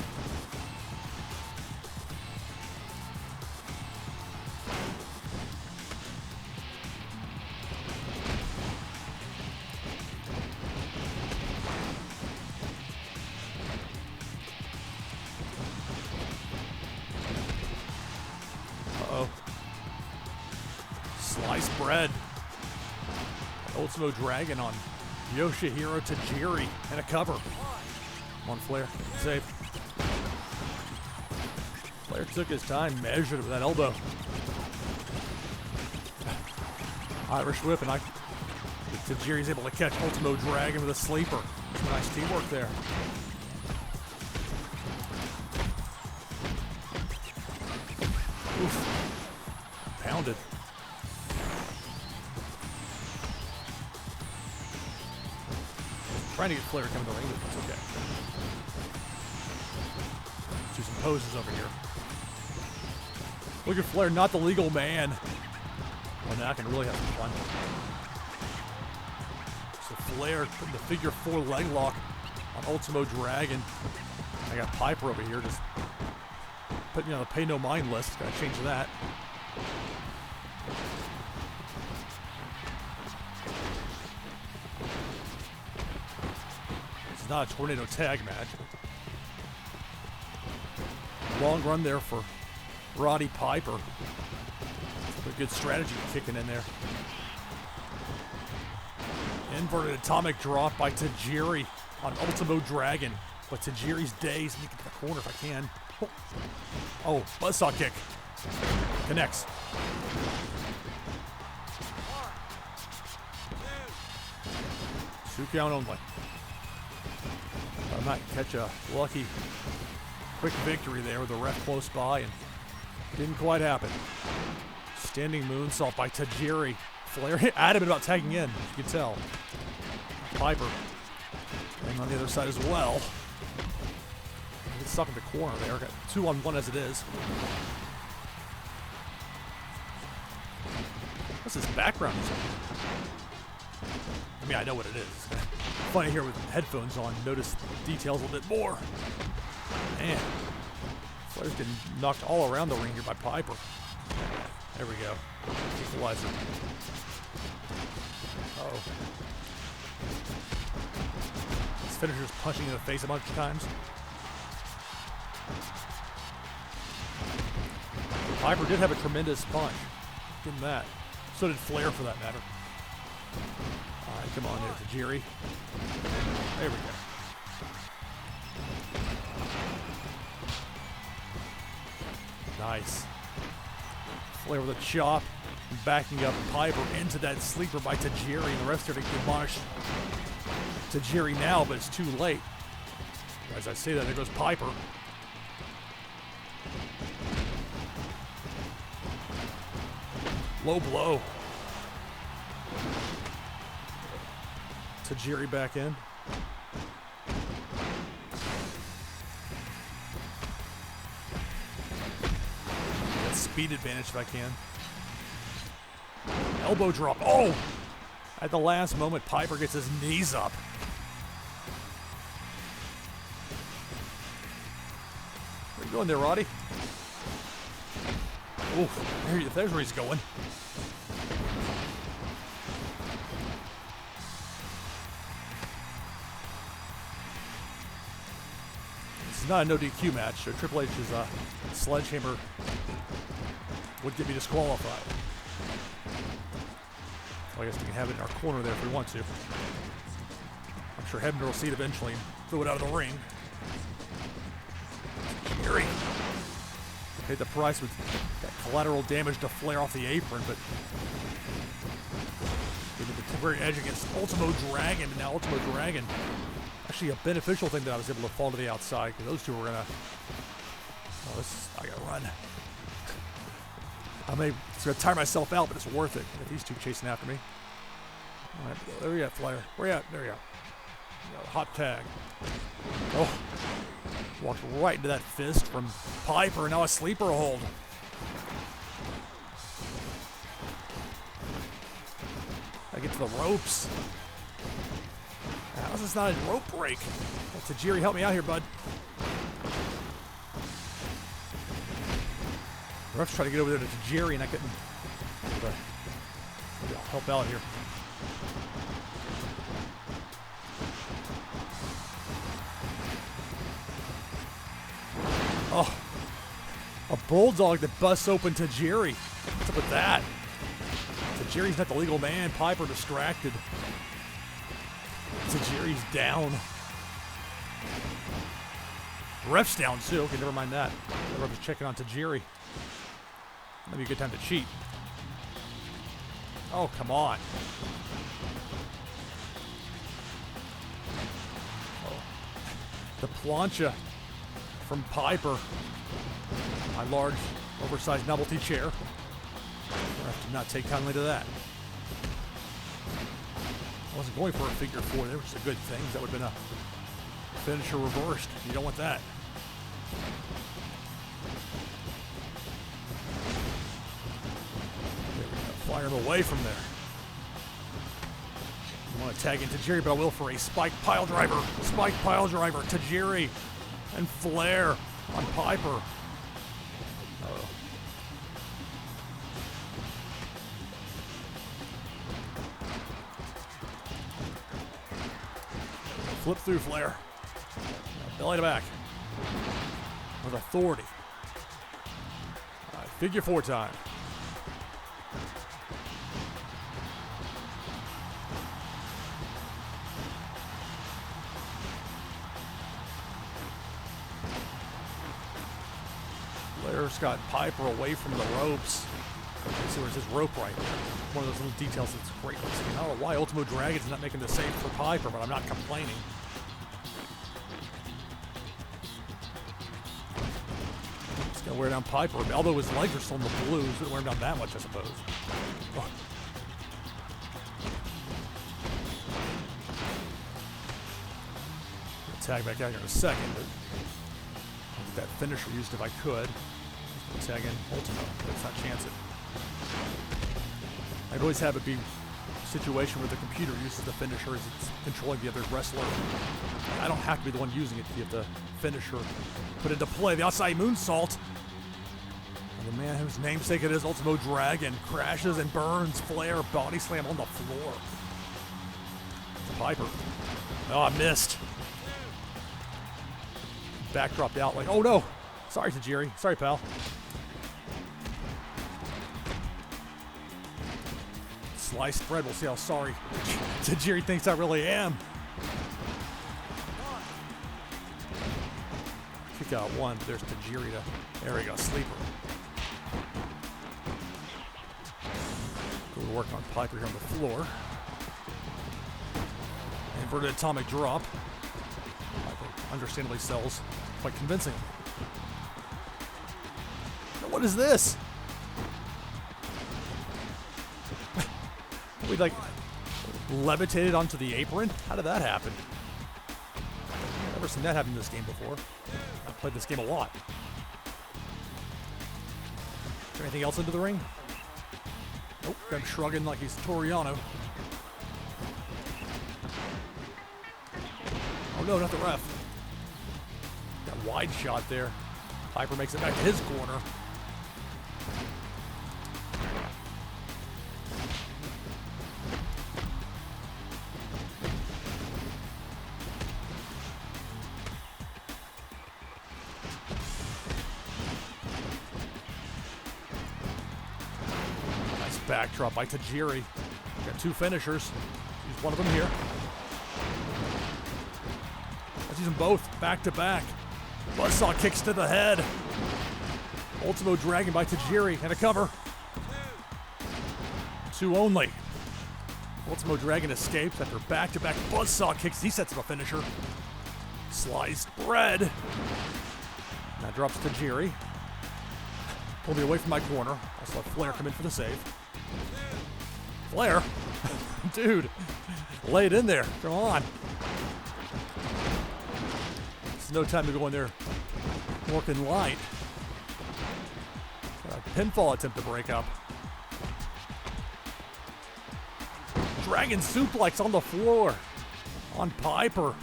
Uh-oh. Sliced bread. Ultimo Dragon on Yoshihiro Tajiri and a cover. Come on, Flair. Save. Flair took his time, measured it with that elbow. Irish whip, and Tajiri's able to catch Ultimo Dragon with a sleeper. Some nice teamwork there. Oof. Pounded. Trying to get Flair to come to the ring, but it's okay. Let's do some poses over here. Look at Flair, not the legal man. Well, now I can really have some fun. So Flair putting the figure 4 leg lock on Ultimo Dragon. I got Piper over here just putting me on the pay no mind list. Gotta change that. It's not a tornado tag match. Long run there for Roddy Piper. A good strategy kicking in there. Inverted atomic drop by Tajiri on Ultimo Dragon. But Tajiri's dazed. Let me get to the corner if I can. Oh, buzzsaw kick. Connects. 2 count only. I might catch a lucky quick victory there with the ref close by, and didn't quite happen. Standing moonsault by Tajiri. Flair adamant about tagging in, as you can tell. Piper and on the other side as well. Get stuck in the corner there. Got 2-on-1 as it is. What's this background music? I mean, I know what it is. Funny here with headphones on, notice details a little bit more. Man, Flair's getting knocked all around the ring here by Piper. There we go. Equalizer. Uh-oh. This finisher's punching in the face a bunch of times. Piper did have a tremendous punch. Give him that. So did Flair, for that matter. All right, come on there, Tajiri. There we go. Nice. Flair with a chop, backing up Piper into that sleeper by Tajiri, and the rest are to demolish Tajiri now, but it's too late. As I say that, there goes Piper. Low blow. Tajiri back in. Got speed advantage if I can. Elbow drop. Oh! At the last moment, Piper gets his knees up. Where are you going there, Roddy? Oof, there's where he's going. This is not a no DQ match, so Triple H's sledgehammer would get me disqualified. So I guess we can have it in our corner there if we want to. I'm sure Hebner will see it eventually and throw it out of the ring. Tajiri paid the price with that collateral damage to Flair off the apron, but giving the temporary edge against Ultimo Dragon, and now Ultimo Dragon, actually a beneficial thing that I was able to fall to the outside, because those two were gonna, I gotta run. It's gonna tire myself out, but it's worth it. If these two chasing after me. All right, there you at, Flair. Where you at? There you go. Hot tag. Oh, walked right into that fist from Piper. Now a sleeper hold. I get to the ropes. How's this not a rope break? Tajiri, help me out here, bud. The ref's trying to get over there to Tajiri, and I couldn't. Maybe I'll help out here. Oh, a bulldog that busts open Tajiri. What's up with that? Tajiri's not the legal man. Piper distracted. Tajiri's down. The ref's down too. Okay, never mind that. The ref is checking on Tajiri. Maybe a good time to cheat. Oh, come on. Oh. The plancha from Piper. My large, oversized novelty chair. Ref did not take kindly to that. I wasn't going for a figure four there, which is a good thing. That would have been a finisher reversed. You don't want that. Fire him away from there. I want to tag into Tajiri, but I will for a spiked pile driver. Spiked pile driver. Tajiri and Flair on Piper. Flip through Flair. Belly to back. With authority. All right, figure four time. Flair's got Piper away from the ropes. You see where's his rope right there. One of those little details that's great. I don't know why Ultimo Dragon's not making the save for Piper, but I'm not complaining. It's gonna wear down Piper. Although his legs are still in the blues, it wouldn't wear him down that much, I suppose. Oh. I'll tag back out here in a second, but I'll get that finisher used if I could. Tag in Ultimo. Let's not chance it. I'd always have it be a situation where the computer uses the finisher as it's controlling the other wrestler. I don't have to be the one using it to get the finisher put into play. The outside moonsault. And the man whose namesake it is, Ultimo Dragon, crashes and burns Flair. Body slam on the floor. Piper. Oh, I missed. Backdropped out like, oh no. Sorry, Tajiri. Sorry, pal. Sliced bread. We'll see how sorry Tajiri thinks I really am. Kick out one, but there's Tajiri to. There we go. Sleeper. Good work on Piper here on the floor. Inverted atomic drop. Piper understandably sells quite convincing. What is this? We like levitated onto the apron? How did that happen? I've never seen that happen in this game before. I've played this game a lot. Is there anything else into the ring? Nope, got him shrugging like he's Toriano. Oh no, not the ref. Got a wide shot there. Piper makes it back to his corner. Backdrop by Tajiri. Got two finishers. Use one of them here. Let's use them both back to back. Buzzsaw kicks to the head. Ultimo Dragon by Tajiri and a cover. Two only. Ultimo Dragon escapes after back-to-back buzzsaw kicks. He sets up a finisher. Sliced bread. Now drops Tajiri. Pull me away from my corner. Also let Flair come in for the save. Flair? Dude. Lay it in there. Come on. It's no time to go in there working light. A pinfall attempt to break up. Dragon suplex on the floor on Piper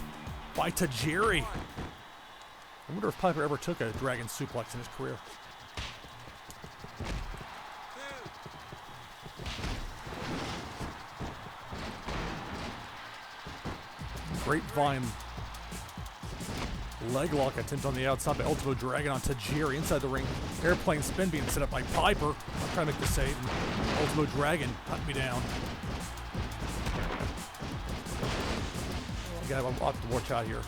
by Tajiri. I wonder if Piper ever took a dragon suplex in his career. Grapevine leg lock attempt on the outside by Ultimo Dragon on Tajiri inside the ring. Airplane spin being set up by Piper. I'm trying to make the save. And Ultimo Dragon hunting me down. I'll have to watch out here.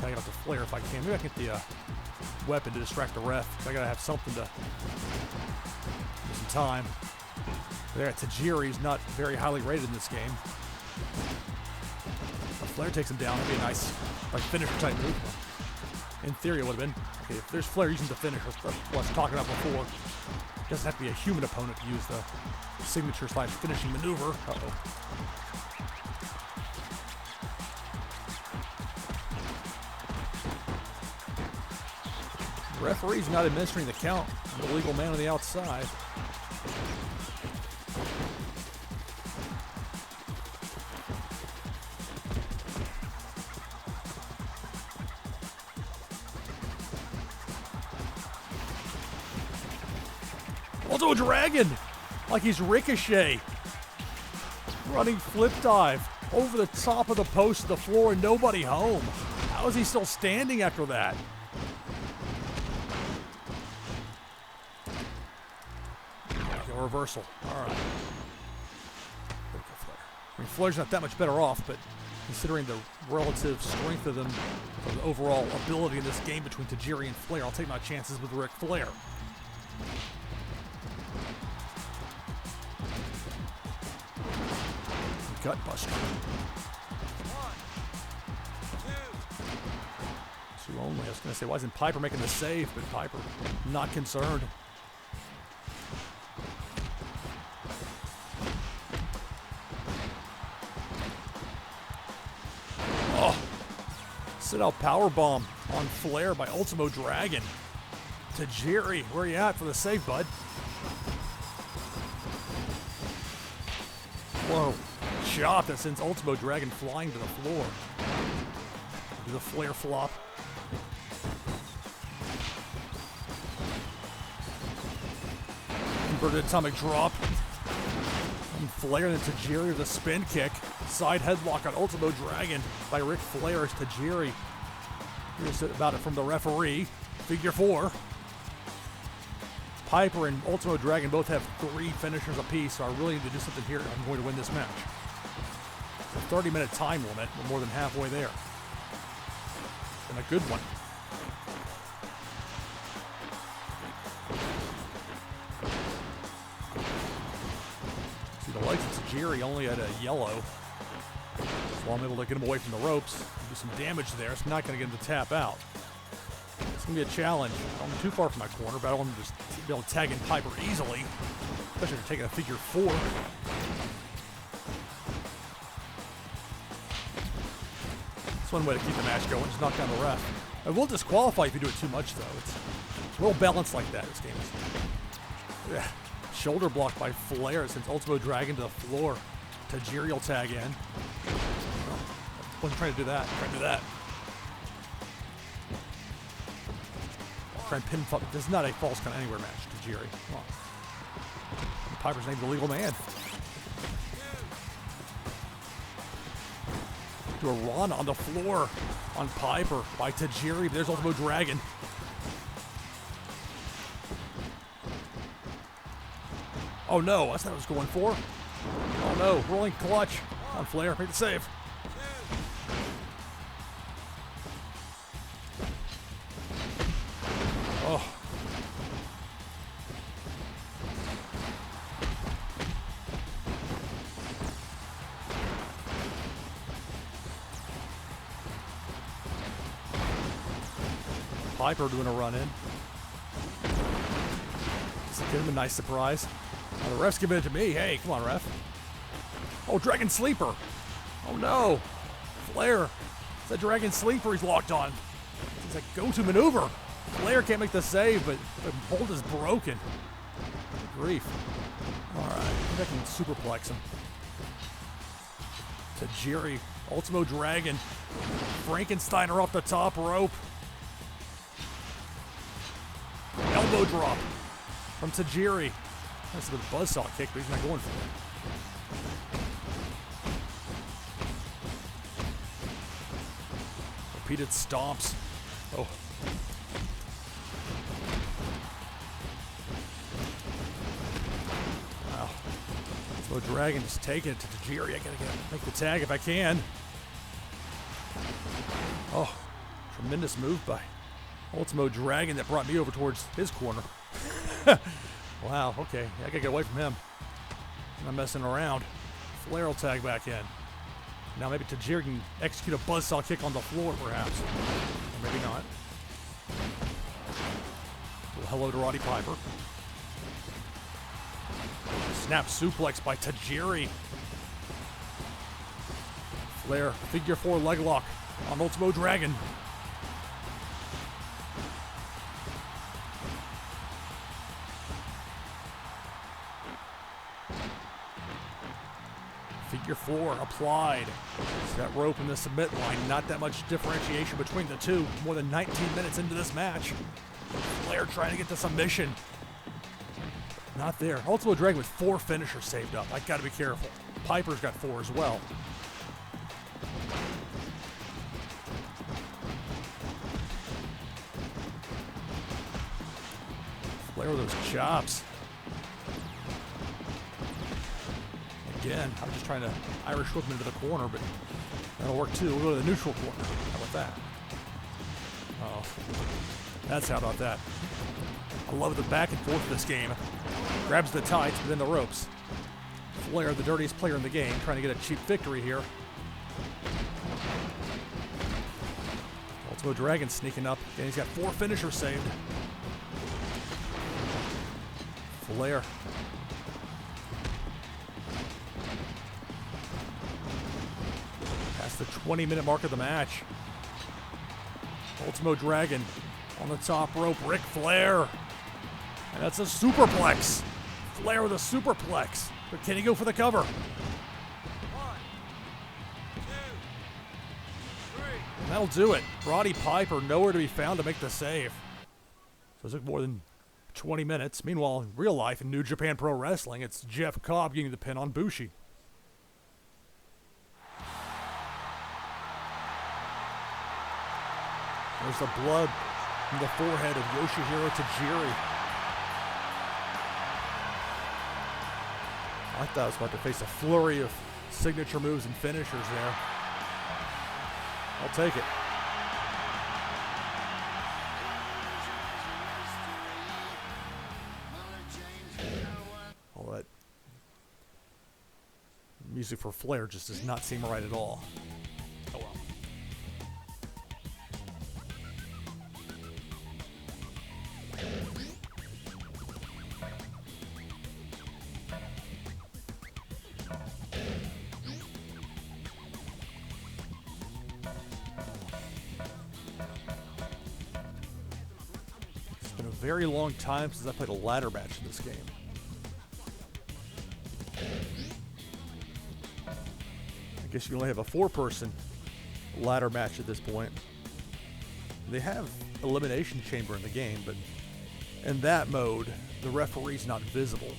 Tag out to Flair if I can. Maybe I can get the weapon to distract the ref. I gotta have something to give some time. There, Tajiri's not very highly rated in this game. If Flair takes him down, it'd be a nice finisher type move. In theory, it would have been. Okay, if there's Flair using the finisher, that's what I was talking about before. It doesn't have to be a human opponent to use the signature / finishing maneuver. Uh-oh. The referee's not administering the count. The legal man on the outside. Ultimo Dragon! Like he's Ricochet. Running flip dive over the top of the post to the floor and nobody home. How is he still standing after that? Reversal. All right. I mean, Flair's not that much better off, but considering the relative strength of them, or the overall ability in this game between Tajiri and Flair, I'll take my chances with Ric Flair. Gutbuster. Two only. I was going to say, why isn't Piper making the save? But Piper, not concerned. Sit out powerbomb on Flair by Ultimo Dragon. Tajiri, where you at for the save, bud? Whoa. Shot that sends Ultimo Dragon flying to the floor. Do the Flair flop. Inverted atomic drop. And Flair and Tajiri with a spin kick. Side headlock on Ultimo Dragon by Ric Flair as Tajiri. Here's about it from the referee. Figure 4. Piper and Ultimo Dragon both have 3 finishers apiece, so I really need to do something here if I'm going to win this match. It's a 30-minute time limit. We're more than halfway there. And a good one. See, the lights of Tajiri only at a yellow. So I'm able to get him away from the ropes. Do some damage there. It's not going to get him to tap out. It's going to be a challenge. I'm too far from my corner, but I don't want him to just be able to tag in Piper easily. Especially if you're taking a figure 4. That's one way to keep the match going. Just knock down the ref. I will disqualify if you do it too much, though. It's well balanced like that, this game is. Yeah. Shoulder block by Flair sends Ultimo Dragon to the floor. Tajiri will tag in. Wasn't trying to do that. Trying to do that. Try and pin. This is not a false count anywhere match. Tajiri. Come on. Piper's named the legal man. Do a run on the floor on Piper by Tajiri. There's Ultimo Dragon. Oh no, that's not what I was going for. Oh no, rolling clutch on Flair. Make the save. Oh. Piper doing a run in. Just give him a nice surprise. Oh, the ref's giving it to me. Hey, come on, ref. Oh, Dragon Sleeper. Oh no. Flair. It's a Dragon Sleeper he's locked on. It's a go-to maneuver. Flair can't make the save, but the hold is broken. Good grief. All right, I think I can superplex him. Tajiri, Ultimo Dragon. Frankensteiner off the top rope. Elbow drop from Tajiri. That's a buzzsaw kick, but he's not going for it. Repeated stomps. Oh. Wow. So Dragon just taking it to Tajiri. I gotta make the tag if I can. Oh, tremendous move by Ultimo Dragon that brought me over towards his corner. Wow, okay. I gotta get away from him. I'm not messing around. Flair will tag back in. Now maybe Tajiri can execute a buzzsaw kick on the floor, perhaps. Or maybe not. Well, hello to Roddy Piper. Snap suplex by Tajiri. Flair, figure 4 leg lock on Ultimo Dragon. Figure 4 applied. It's that rope in the submit line. Not that much differentiation between the two. More than 19 minutes into this match. Flair trying to get the submission. Not there. Ultimo Dragon with 4 finishers saved up. I gotta be careful. Piper's got 4 as well. Flair with those chops. Again, I'm just trying to Irish whip him into the corner, but that'll work too. We'll go to the neutral corner. How about that? Oh, that's how about that. I love the back and forth of this game. Grabs the tights, but then the ropes. Flair, the dirtiest player in the game, trying to get a cheap victory here. Ultimo Dragon sneaking up. Again, he's got 4 finishers saved. Flair. Past the 20-minute mark of the match. Ultimo Dragon on the top rope. Ric Flair. And that's a superplex. Flair with a superplex. But can he go for the cover? 1, 2, 3. And that'll do it. Roddy Piper nowhere to be found to make the save. So it took more than 20 minutes. Meanwhile, in real life, in New Japan Pro Wrestling, it's Jeff Cobb getting the pin on Bushi. There's the blood from the forehead of Yoshihiro Tajiri. I thought I was about to face a flurry of signature moves and finishers there. I'll take it. All that music for Flair just does not seem right at all. Oh well. Very long time since I played a ladder match in this game. I guess you can only have a 4-person ladder match at this point. They have Elimination Chamber in the game, but in that mode, the referee's not visible.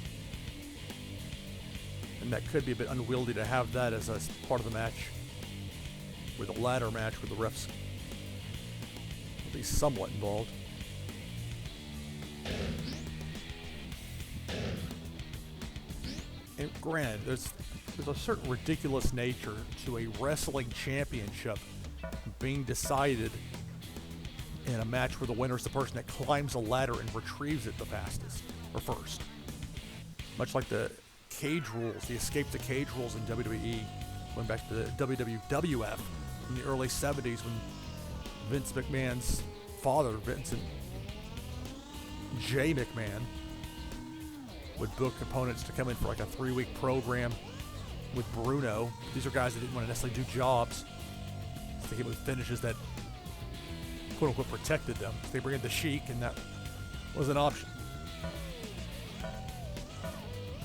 And that could be a bit unwieldy to have that as a part of the match. With a ladder match where the refs will be somewhat involved. And granted, there's a certain ridiculous nature to a wrestling championship being decided in a match where the winner is the person that climbs a ladder and retrieves it the fastest, or first. Much like the cage rules, the escape the cage rules in WWE, going back to the WWF in the early 70s when Vince McMahon's father, Vincent J. McMahon, would book opponents to come in for like a 3-week program with Bruno. These are guys that didn't want to necessarily do jobs. So they came with finishes that quote-unquote protected them. So they bring in the Sheik, and that was an option.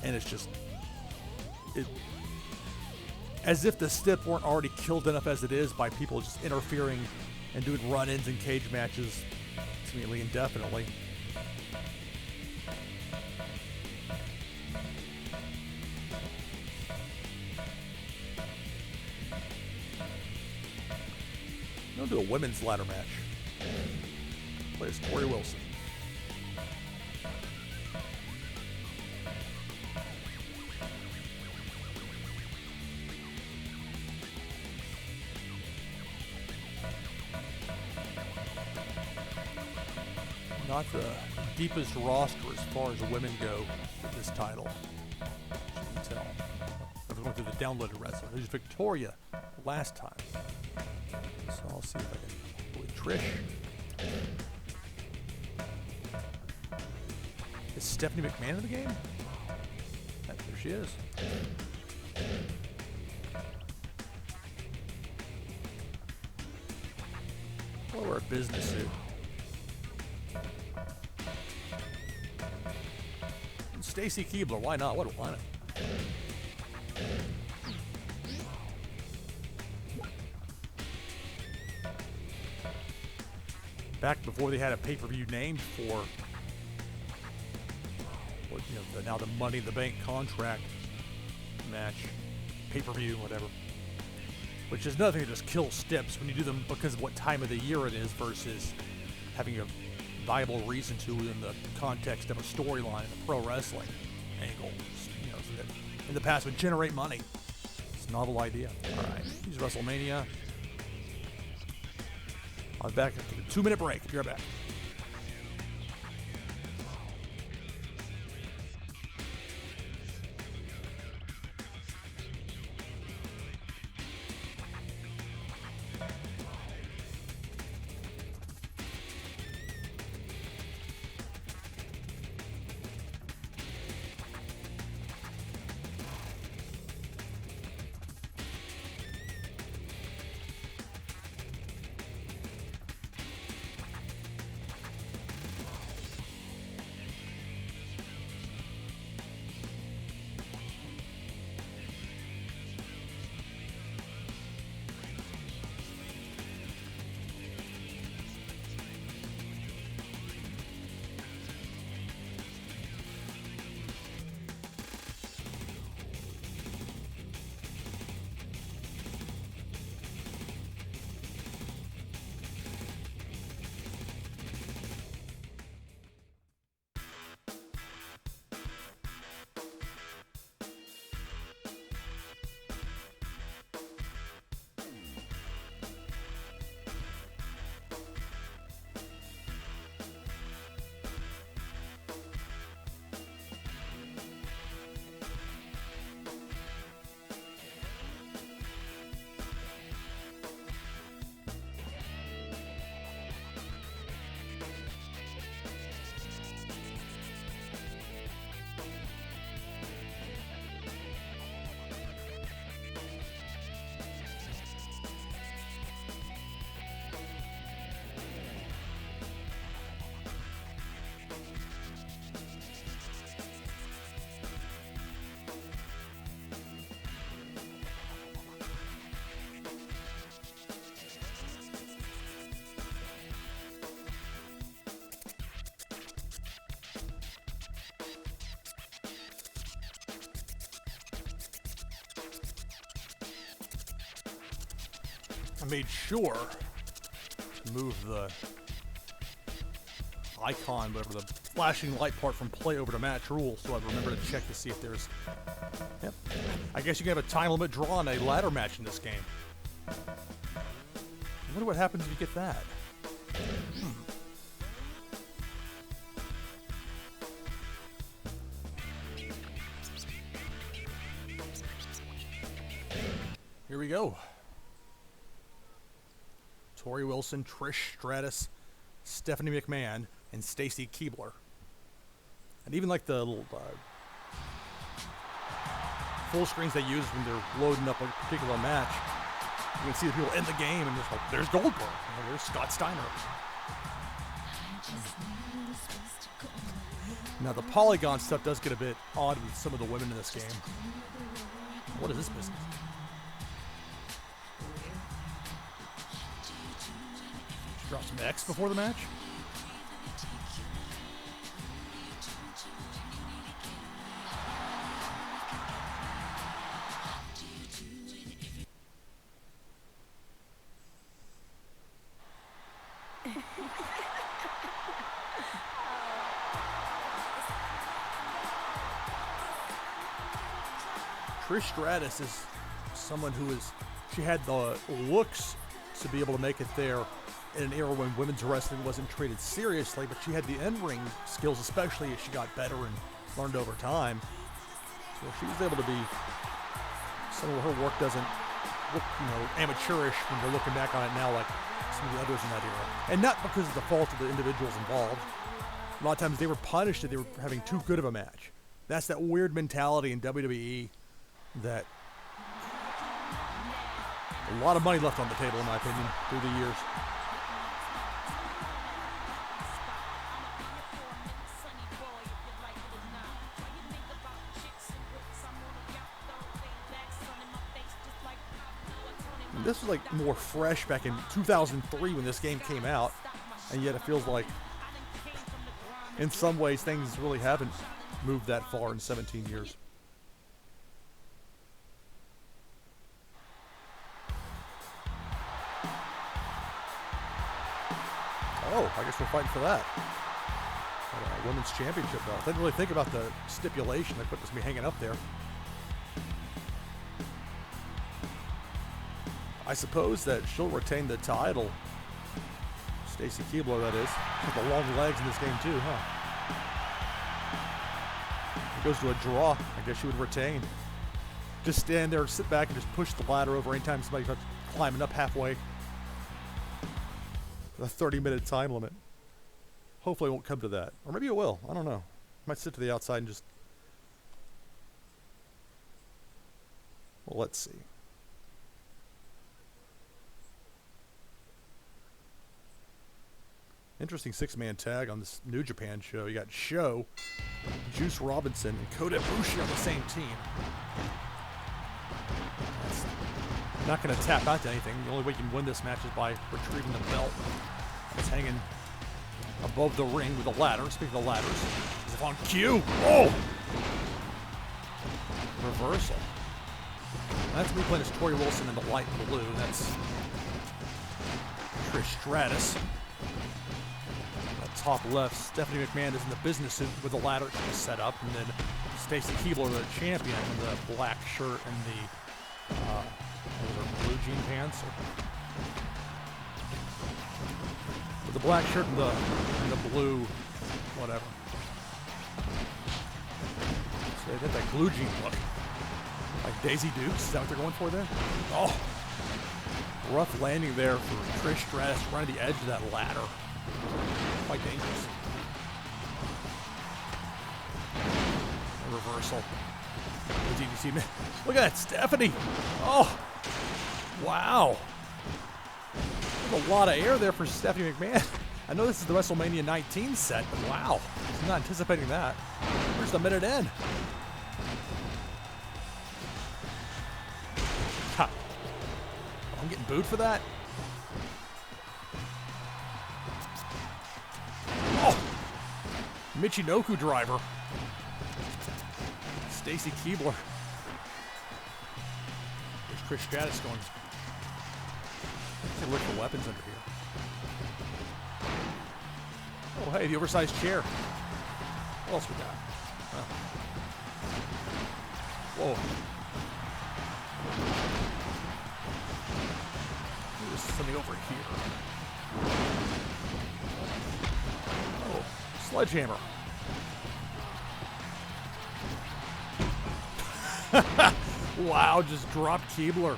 And it's just... as if the stip weren't already killed enough as it is by people just interfering and doing run-ins and cage matches seemingly indefinitely. We'll do a women's ladder match. Play as Torrie Wilson. Not the deepest roster as far as the women go with this title. As you can tell. I was going through the downloaded wrestler. There's Victoria last time. So I'll see if I can with Trish. Is Stephanie McMahon in the game? There she is. I'll wear a business suit. And Stacy Keibler, why not? What a planet. Back before they had a pay-per-view named for, now the Money in the Bank contract match, pay-per-view, whatever. Which is nothing to just kill stips when you do them because of what time of the year it is versus having a viable reason to within the context of a storyline in a pro wrestling angle. So that in the past would generate money. It's a novel idea. All right, here's WrestleMania. I'll be back after a 2-minute break. Be right back. I made sure to move the icon, whatever the flashing light part from play over to match rules, so I remember to check to see if there's Yep. I guess you can have a time limit draw on a ladder match in this game. I wonder what happens if you get that. Here we go. Torrie Wilson, Trish Stratus, Stephanie McMahon, and Stacy Keibler. And even like the little full screens they use when they're loading up a particular match, you can see the people in the game, and there's Goldberg, there's Scott Steiner. Now the polygon stuff does get a bit odd with some of the women in this game. What is this business? She dropped some X before the match? Trish Stratus is someone she had the looks to be able to make it there in an era when women's wrestling wasn't treated seriously, but she had the in-ring skills, especially as she got better and learned over time. So she was able to be, some of her work doesn't look, amateurish when we're looking back on it now like some of the others in that era. And not because of the fault of the individuals involved. A lot of times they were punished that they were having too good of a match. That's that weird mentality in WWE that a lot of money left on the table, in my opinion, through the years. And this was like more fresh back in 2003 when this game came out, and yet it feels like in some ways things really haven't moved that far in 17 years. Oh, I guess we're fighting for that. Women's championship belt. Didn't really think about the stipulation. They put this me hanging up there. I suppose that she'll retain the title. Stacy Keibler, that is. With the long legs in this game too, huh? It goes to a draw. I guess she would retain. Just stand there, sit back, and just push the ladder over anytime somebody starts climbing up halfway. The 30-minute time limit. Hopefully it won't come to that. Or maybe it will. I don't know. Might sit to the outside and just... Well, let's see. Interesting six-man tag on this New Japan show. You got Sho, Juice Robinson, and Kota Ibushi on the same team. That's not going to tap out to anything. The only way you can win this match is by retrieving the belt. It's hanging above the ring with a ladder. Speaking of ladders, as if on cue. Oh! Reversal. That's me playing as Torrie Wilson in the light blue. That's Trish Stratus. Top left, Stephanie McMahon is in the business suit with the ladder she's set up, and then Stacy Keibler, the champion, in the black shirt and the blue jean pants, with the black shirt and the blue, whatever. So they got that blue jean look, like Daisy Dukes. Is that what they're going for there? Oh, rough landing there for Trish Stratus, running the edge of that ladder. Quite dangerous. A reversal. The DDT. Look at that, Stephanie. Oh, wow. There's a lot of air there for Stephanie McMahon. I know this is the WrestleMania 19 set, but wow. I'm not anticipating that. Where's the minute in? Ha. I'm getting booed for that? Michinoku driver. Stacy Keibler. There's Trish Stratus going. Let's look for weapons under here. Oh, hey, the oversized chair. What else we got? Whoa. There's something over here. Oh, sledgehammer. Wow, just dropped Keibler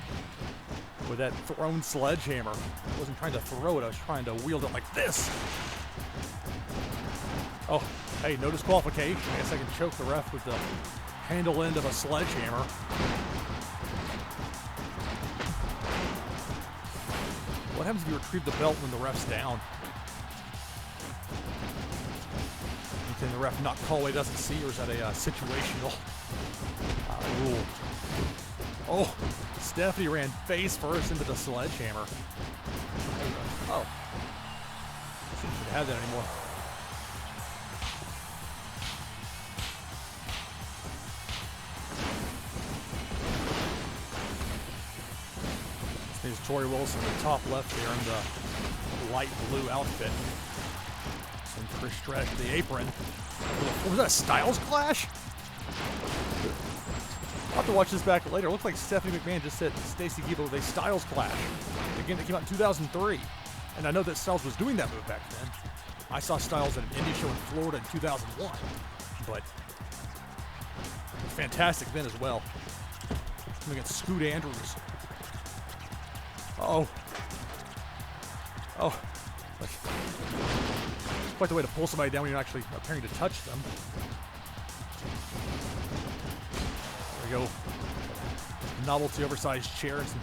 with that thrown sledgehammer. I wasn't trying to throw it, I was trying to wield it like this. Oh, hey, no disqualification. I guess I can choke the ref with the handle end of a sledgehammer. What happens if you retrieve the belt when the ref's down? Can the ref not call away doesn't see, or is that a situational rule? Oh, Stephanie ran face first into the sledgehammer. Oh. Shouldn't have that anymore. There's Torrie Wilson, the top left there in the light blue outfit. Some Trish Stratus to the apron. Was that a Styles clash? I'll have to watch this back later. It looked like Stephanie McMahon just said Stacy Keibler with a Styles clash. Again, it came out in 2003. And I know that Styles was doing that move back then. I saw Styles at an indie show in Florida in 2001. But fantastic then as well. Against Scoot Andrews. Uh-oh. Oh. It's quite the way to pull somebody down when you're actually appearing to touch them. There we go. Novelty oversized chair and some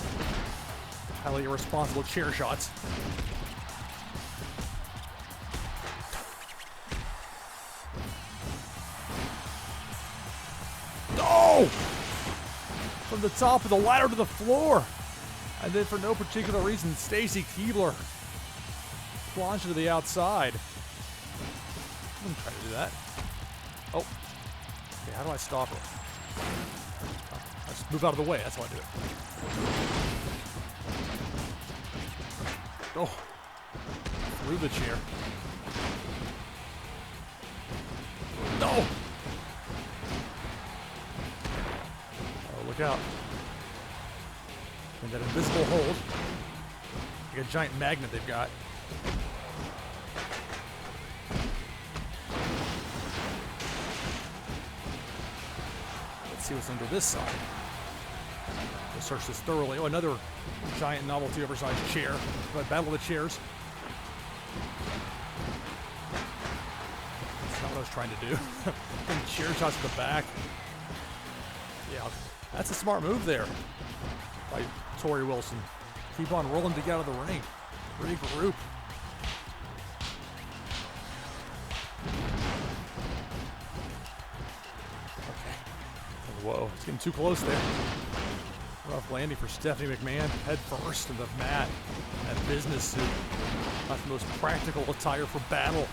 highly irresponsible chair shots. Oh! From the top of the ladder to the floor. And then for no particular reason, Stacy Keibler plunged to the outside. I'm gonna try to do that. Oh. Okay, how do I stop her? Oh, I just move out of the way, that's how I do it. Oh. Through the chair. No! Oh, look out. And that invisible hold. Like a giant magnet they've got. Let's see what's under this side. We'll search this thoroughly. Oh, another giant novelty oversized chair. Battle of the chairs. That's not what I was trying to do. And chair shots to the back. Yeah, that's a smart move there by Torrie Wilson. Keep on rolling to get out of the ring. Regroup. Okay. Whoa, it's getting too close there. Rough landing for Stephanie McMahon. Head first in the mat. That business suit. Not the most practical attire for battle.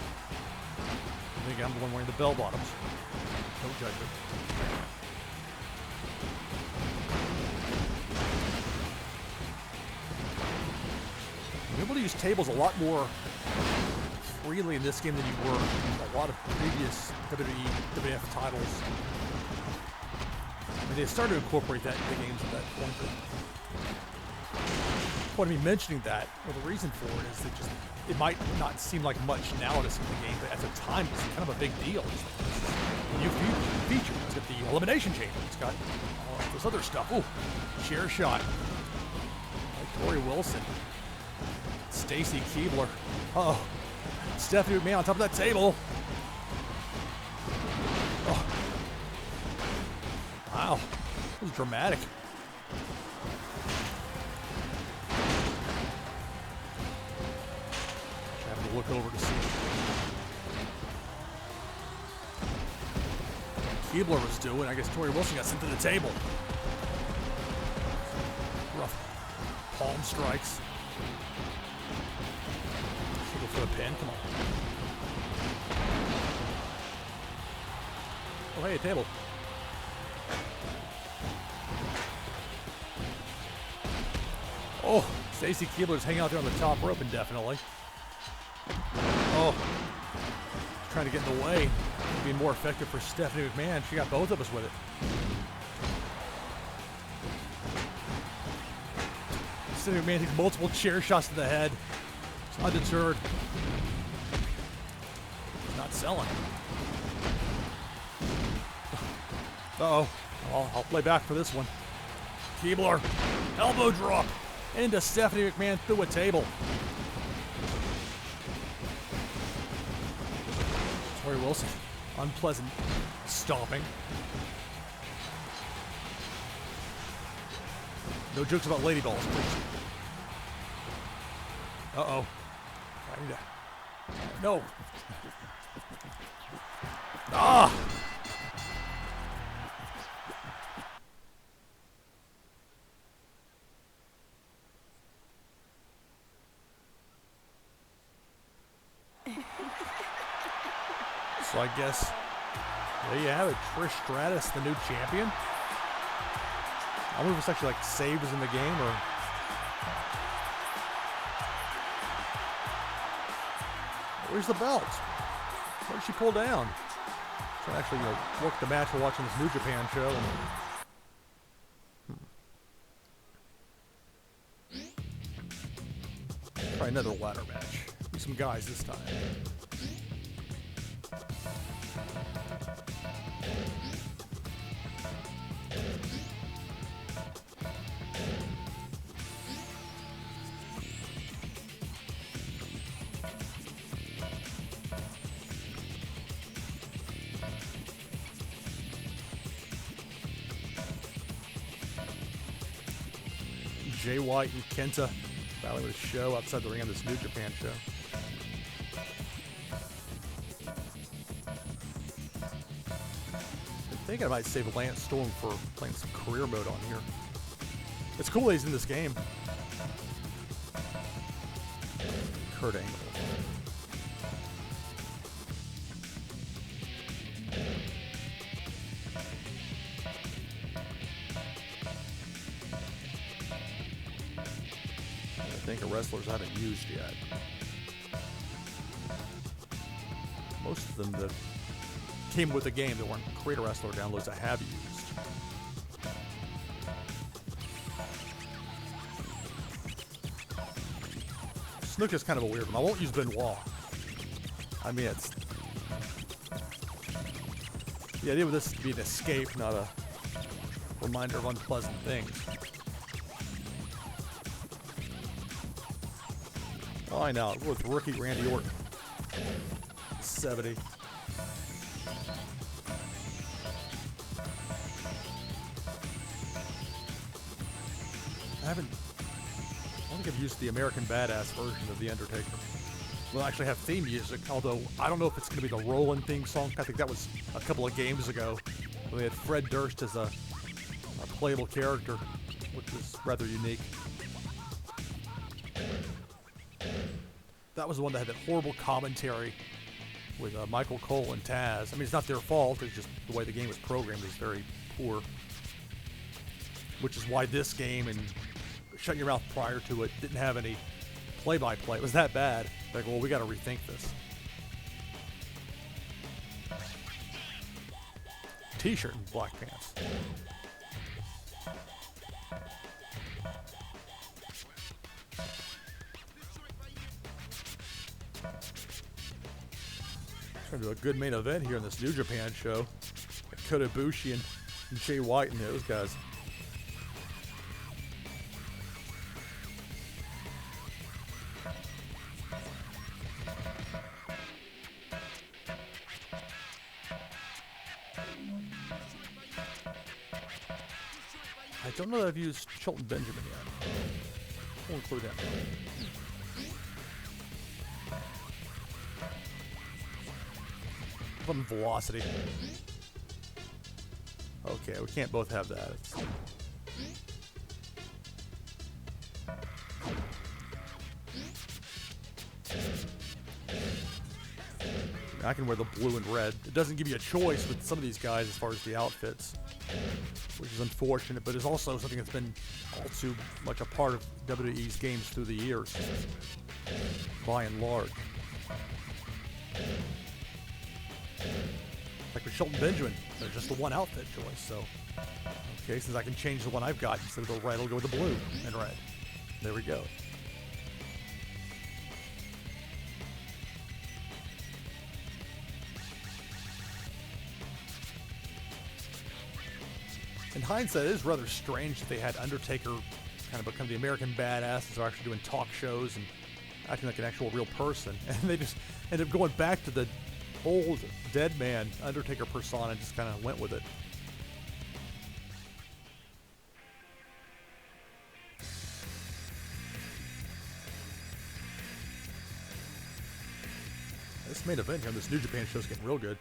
I think I'm the one wearing the bell bottoms. No judgment. You're able to use tables a lot more freely in this game than you were in a lot of previous WWE, WWF titles. I mean, they started to incorporate that in the games at that point. The point of me mentioning that, well, the reason for it is that just it might not seem like much now to see the game, but at the time it's kind of a big deal. It's a new feature. It's got the elimination chamber. It's got all this other stuff. Ooh, chair shot. Like Torrie Wilson. Stacy Keibler. Oh, Stephanie McMahon on top of that table. Oh. Wow, that was dramatic. Having to look over to see what Keibler was doing. I guess Torrie Wilson got sent to the table. Rough palm strikes. For a pin, come on. Oh, hey, a table. Oh, Stacy Keibler's hanging out there on the top rope indefinitely. Oh, trying to get in the way. Be more effective for Stephanie McMahon. She got both of us with it. Stephanie McMahon takes multiple chair shots to the head. It's undeterred. He's not selling. Uh-oh. I'll play back for this one. Keibler. Elbow drop. Into Stephanie McMahon through a table. Torrie Wilson. Unpleasant stomping. No jokes about lady balls, please. Uh-oh. I need to... No. Ah! So I guess there you have it. Trish Stratus, the new champion. I wonder if it's actually like saves in the game or... Where's the belt? What did she pull down? Trying to actually, work the match while watching this New Japan show. And... Try another ladder match. Be some guys this time. Jay White and Kenta battling with a show outside the ring on this New Japan show. I'm thinking I might save Lance Storm for playing some career mode on here. It's cool that he's in this game. Kurt Angle. Wrestlers I haven't used yet. Most of them that came with the game that weren't Creator Wrestler downloads I have used. Snook is kind of a weird one. I won't use Benoit. I mean, it's... The idea with this to be an escape, not a reminder of unpleasant things. Why not? We're with rookie Randy Orton. 70. I don't think I've used the American Badass version of The Undertaker. We'll actually have theme music, although I don't know if it's going to be the Roland theme song. I think that was a couple of games ago when they had Fred Durst as a playable character, which was rather unique. That was the one that had that horrible commentary with Michael Cole and Taz. I mean, it's not their fault. It's just the way the game was programmed is very poor. Which is why this game and Shut Your Mouth prior to it didn't have any play-by-play. It was that bad. Like, well, we got to rethink this. T-shirt and black pants. Trying to do a good main event here in this New Japan show. Kota Ibushi and Jay White and those guys. I don't know that I've used Shelton Benjamin yet. We'll include that. From velocity. Okay, we can't both have that. I can wear the blue and red. It doesn't give you a choice with some of these guys as far as the outfits, which is unfortunate, but is also something that's been all too much a part of WWE's games through the years, by and large. Like with Shelton Benjamin, there's just the one outfit choice, so... Okay, since I can change the one I've got, instead of the red, I'll go with the blue and red. There we go. In hindsight, it is rather strange that they had Undertaker kind of become the American badass and are actually doing talk shows and acting like an actual real person. And they just ended up going back to the old dead man Undertaker persona and just kind of went with it. This main event here on this New Japan show is getting real good.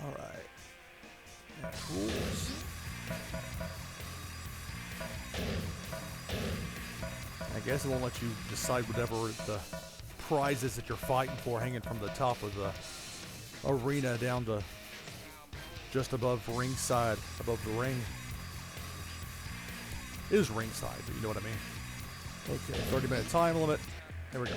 All right. Rules. I guess it won't let you decide whatever the prizes that you're fighting for hanging from the top of the arena down to just above ringside, above the ring. It is ringside, but you know what I mean. Okay, 30-minute time limit. There we go.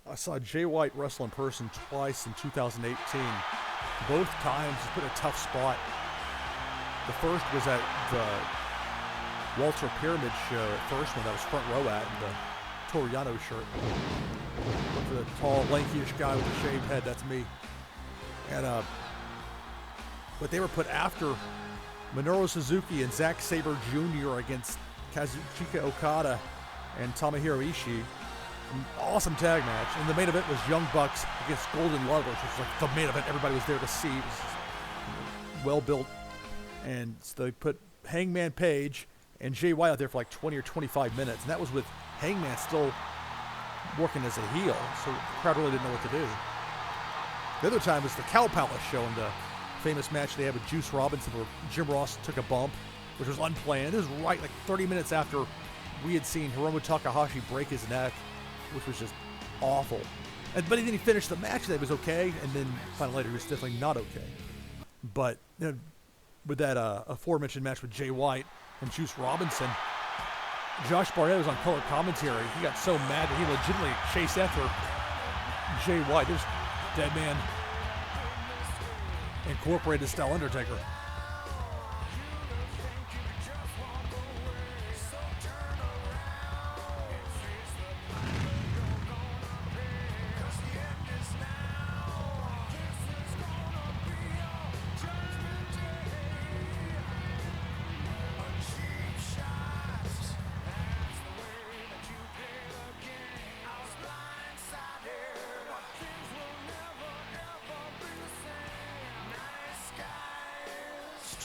I saw Jay White wrestle in person twice in 2018. Both times he put in a tough spot. The first was at the Walter Pyramid show at first one that was front row at in the Toriano shirt. Look for the tall, lankyish guy with a shaved head, that's me. And but they were put after Minoru Suzuki and Zack Sabre Jr. against Kazuchika Okada and Tomohiro Ishii. An awesome tag match, and the main event was Young Bucks against Golden Lovers, which was like the main event everybody was there to see. It was well built, and so they put Hangman Page and Jay White out there for like 20 or 25 minutes, and that was with Hangman still working as a heel, so the crowd really didn't know what to do. The other time was the Cow Palace show, and the famous match they had with Juice Robinson where Jim Ross took a bump, which was unplanned. It was right like 30 minutes after we had seen Hiromu Takahashi break his neck, which was just awful. But then he finished the match, that was okay, and then finally later he was definitely not okay. But you know, with that aforementioned match with Jay White and Juice Robinson, Josh Barnett was on color commentary. He got so mad that he legitimately chased after Jay White. There's Dead Man Incorporated style Undertaker.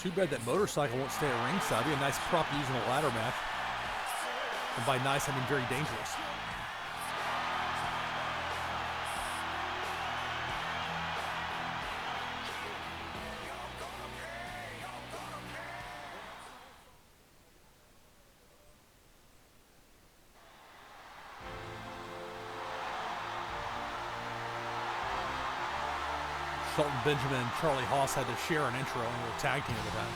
Too bad that motorcycle won't stay at ringside. It'd be a nice prop to use in a ladder match. And by nice, I mean very dangerous. Shelton Benjamin and Charlie Haas had to share an intro and they were tag team at the time.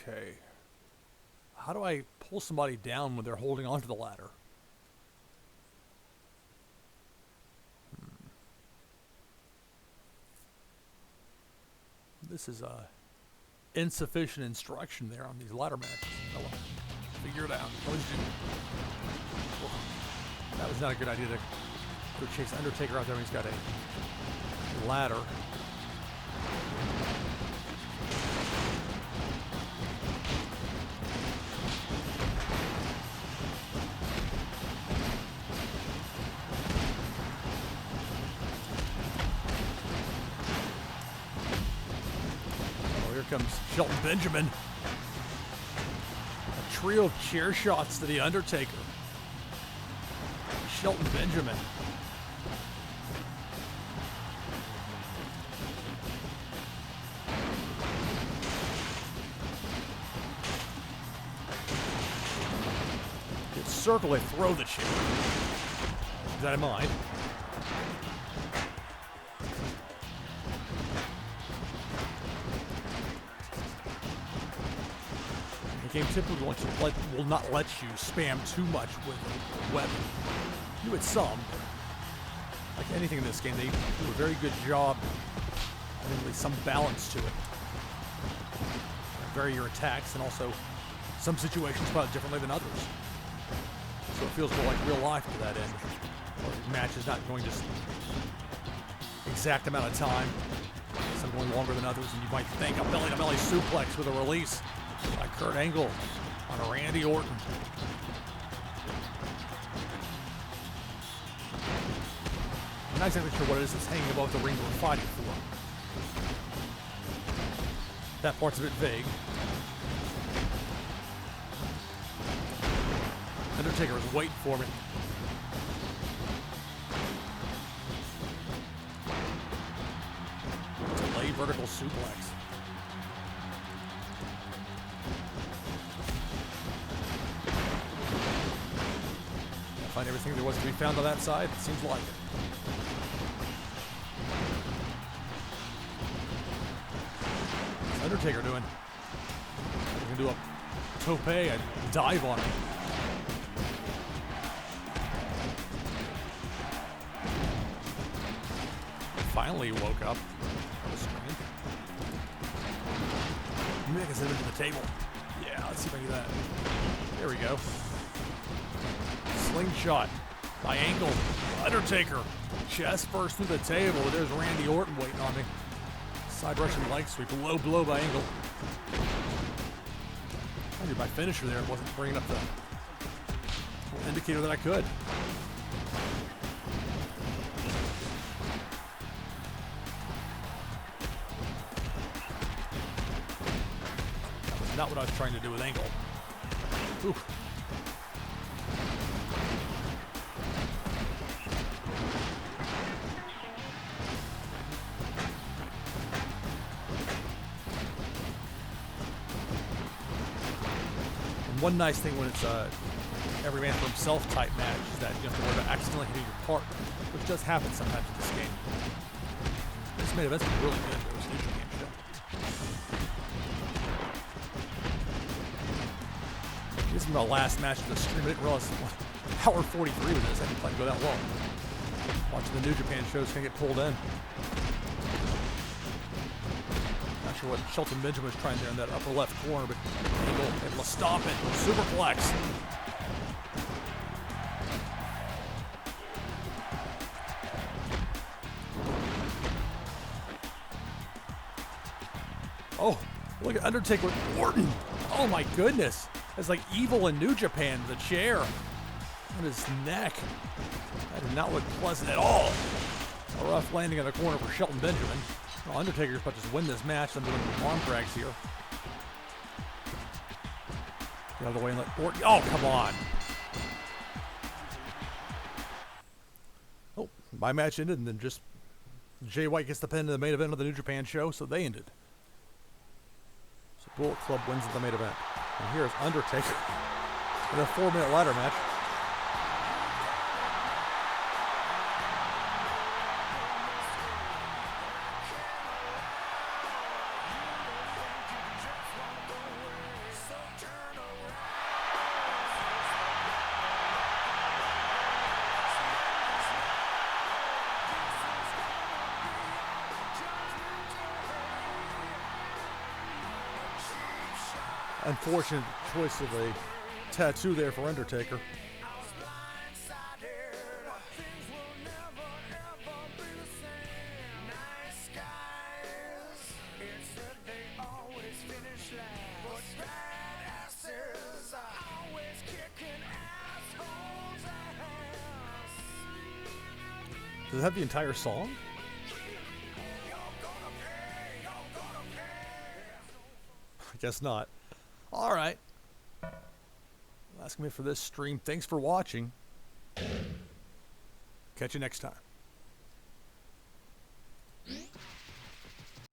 Okay. How do I pull somebody down when they're holding onto the ladder? This is insufficient instruction there on these ladder matches. I'll figure it out. Always do. Well, that was not a good idea to go chase Undertaker out there when he's got a ladder. Comes Shelton Benjamin. A trio of chair shots to the Undertaker. Shelton Benjamin. Good circle and throw the chair. Keep that in mind. game typically will not let you spam too much with a weapon. You would some, but like anything in this game, they do a very good job having at least some balance to it. Vary your attacks, and also some situations play out differently than others. So it feels more like real life to that end. Or the match is not going just exact amount of time. Some going longer than others, and you might think a belly-to-belly suplex with a release by Kurt Angle on Randy Orton. I'm not exactly sure what it is that's hanging above the ring we're fighting for. That part's a bit vague. Undertaker is waiting for me. Delay vertical suplex. Find everything there was to be found on that side? It seems like it. What's Undertaker doing? He can do a tope, a dive on him. Finally woke up. Mick is headed to the table. Yeah, let's see if I can do that. There we go. Slingshot by Angle. Undertaker. Chest first through the table. There's Randy Orton waiting on me. Side Russian leg sweep. Low blow by Angle. I did my finisher there. It wasn't bringing up the indicator that I could. Not what I was trying to do with Angle. Ooh. And one nice thing when it's every man for himself type match is that you have to worry about accidentally hitting your partner, which does happen sometimes in this game. This main event's been really good. It was a huge game show. This is my last match of the stream. I didn't realize hour 43 with this. I didn't plan to go that long. Watching the New Japan shows can get pulled in. Not sure what Shelton Benjamin was trying there in that upper left corner, but Angle able to stop it. Superplex. Oh, look at Undertaker with Orton. Oh my goodness. It's like evil in New Japan with a chair on his neck. That did not look pleasant at all. A rough landing in the corner for Shelton Benjamin. Well, Undertaker's about to win this match. I'm doing arm drags here. Get out of the way and let Orton. Oh, come on. Oh, my match ended, and then just Jay White gets the pin in the main event of the New Japan show, so they ended. So Bullet Club wins the main event. And here's Undertaker in a 4-minute ladder match. Unfortunate choice of a tattoo there for Undertaker. Does it have the entire song? I guess not. All right. That's going to be it for this stream. Thanks for watching. Catch you next time.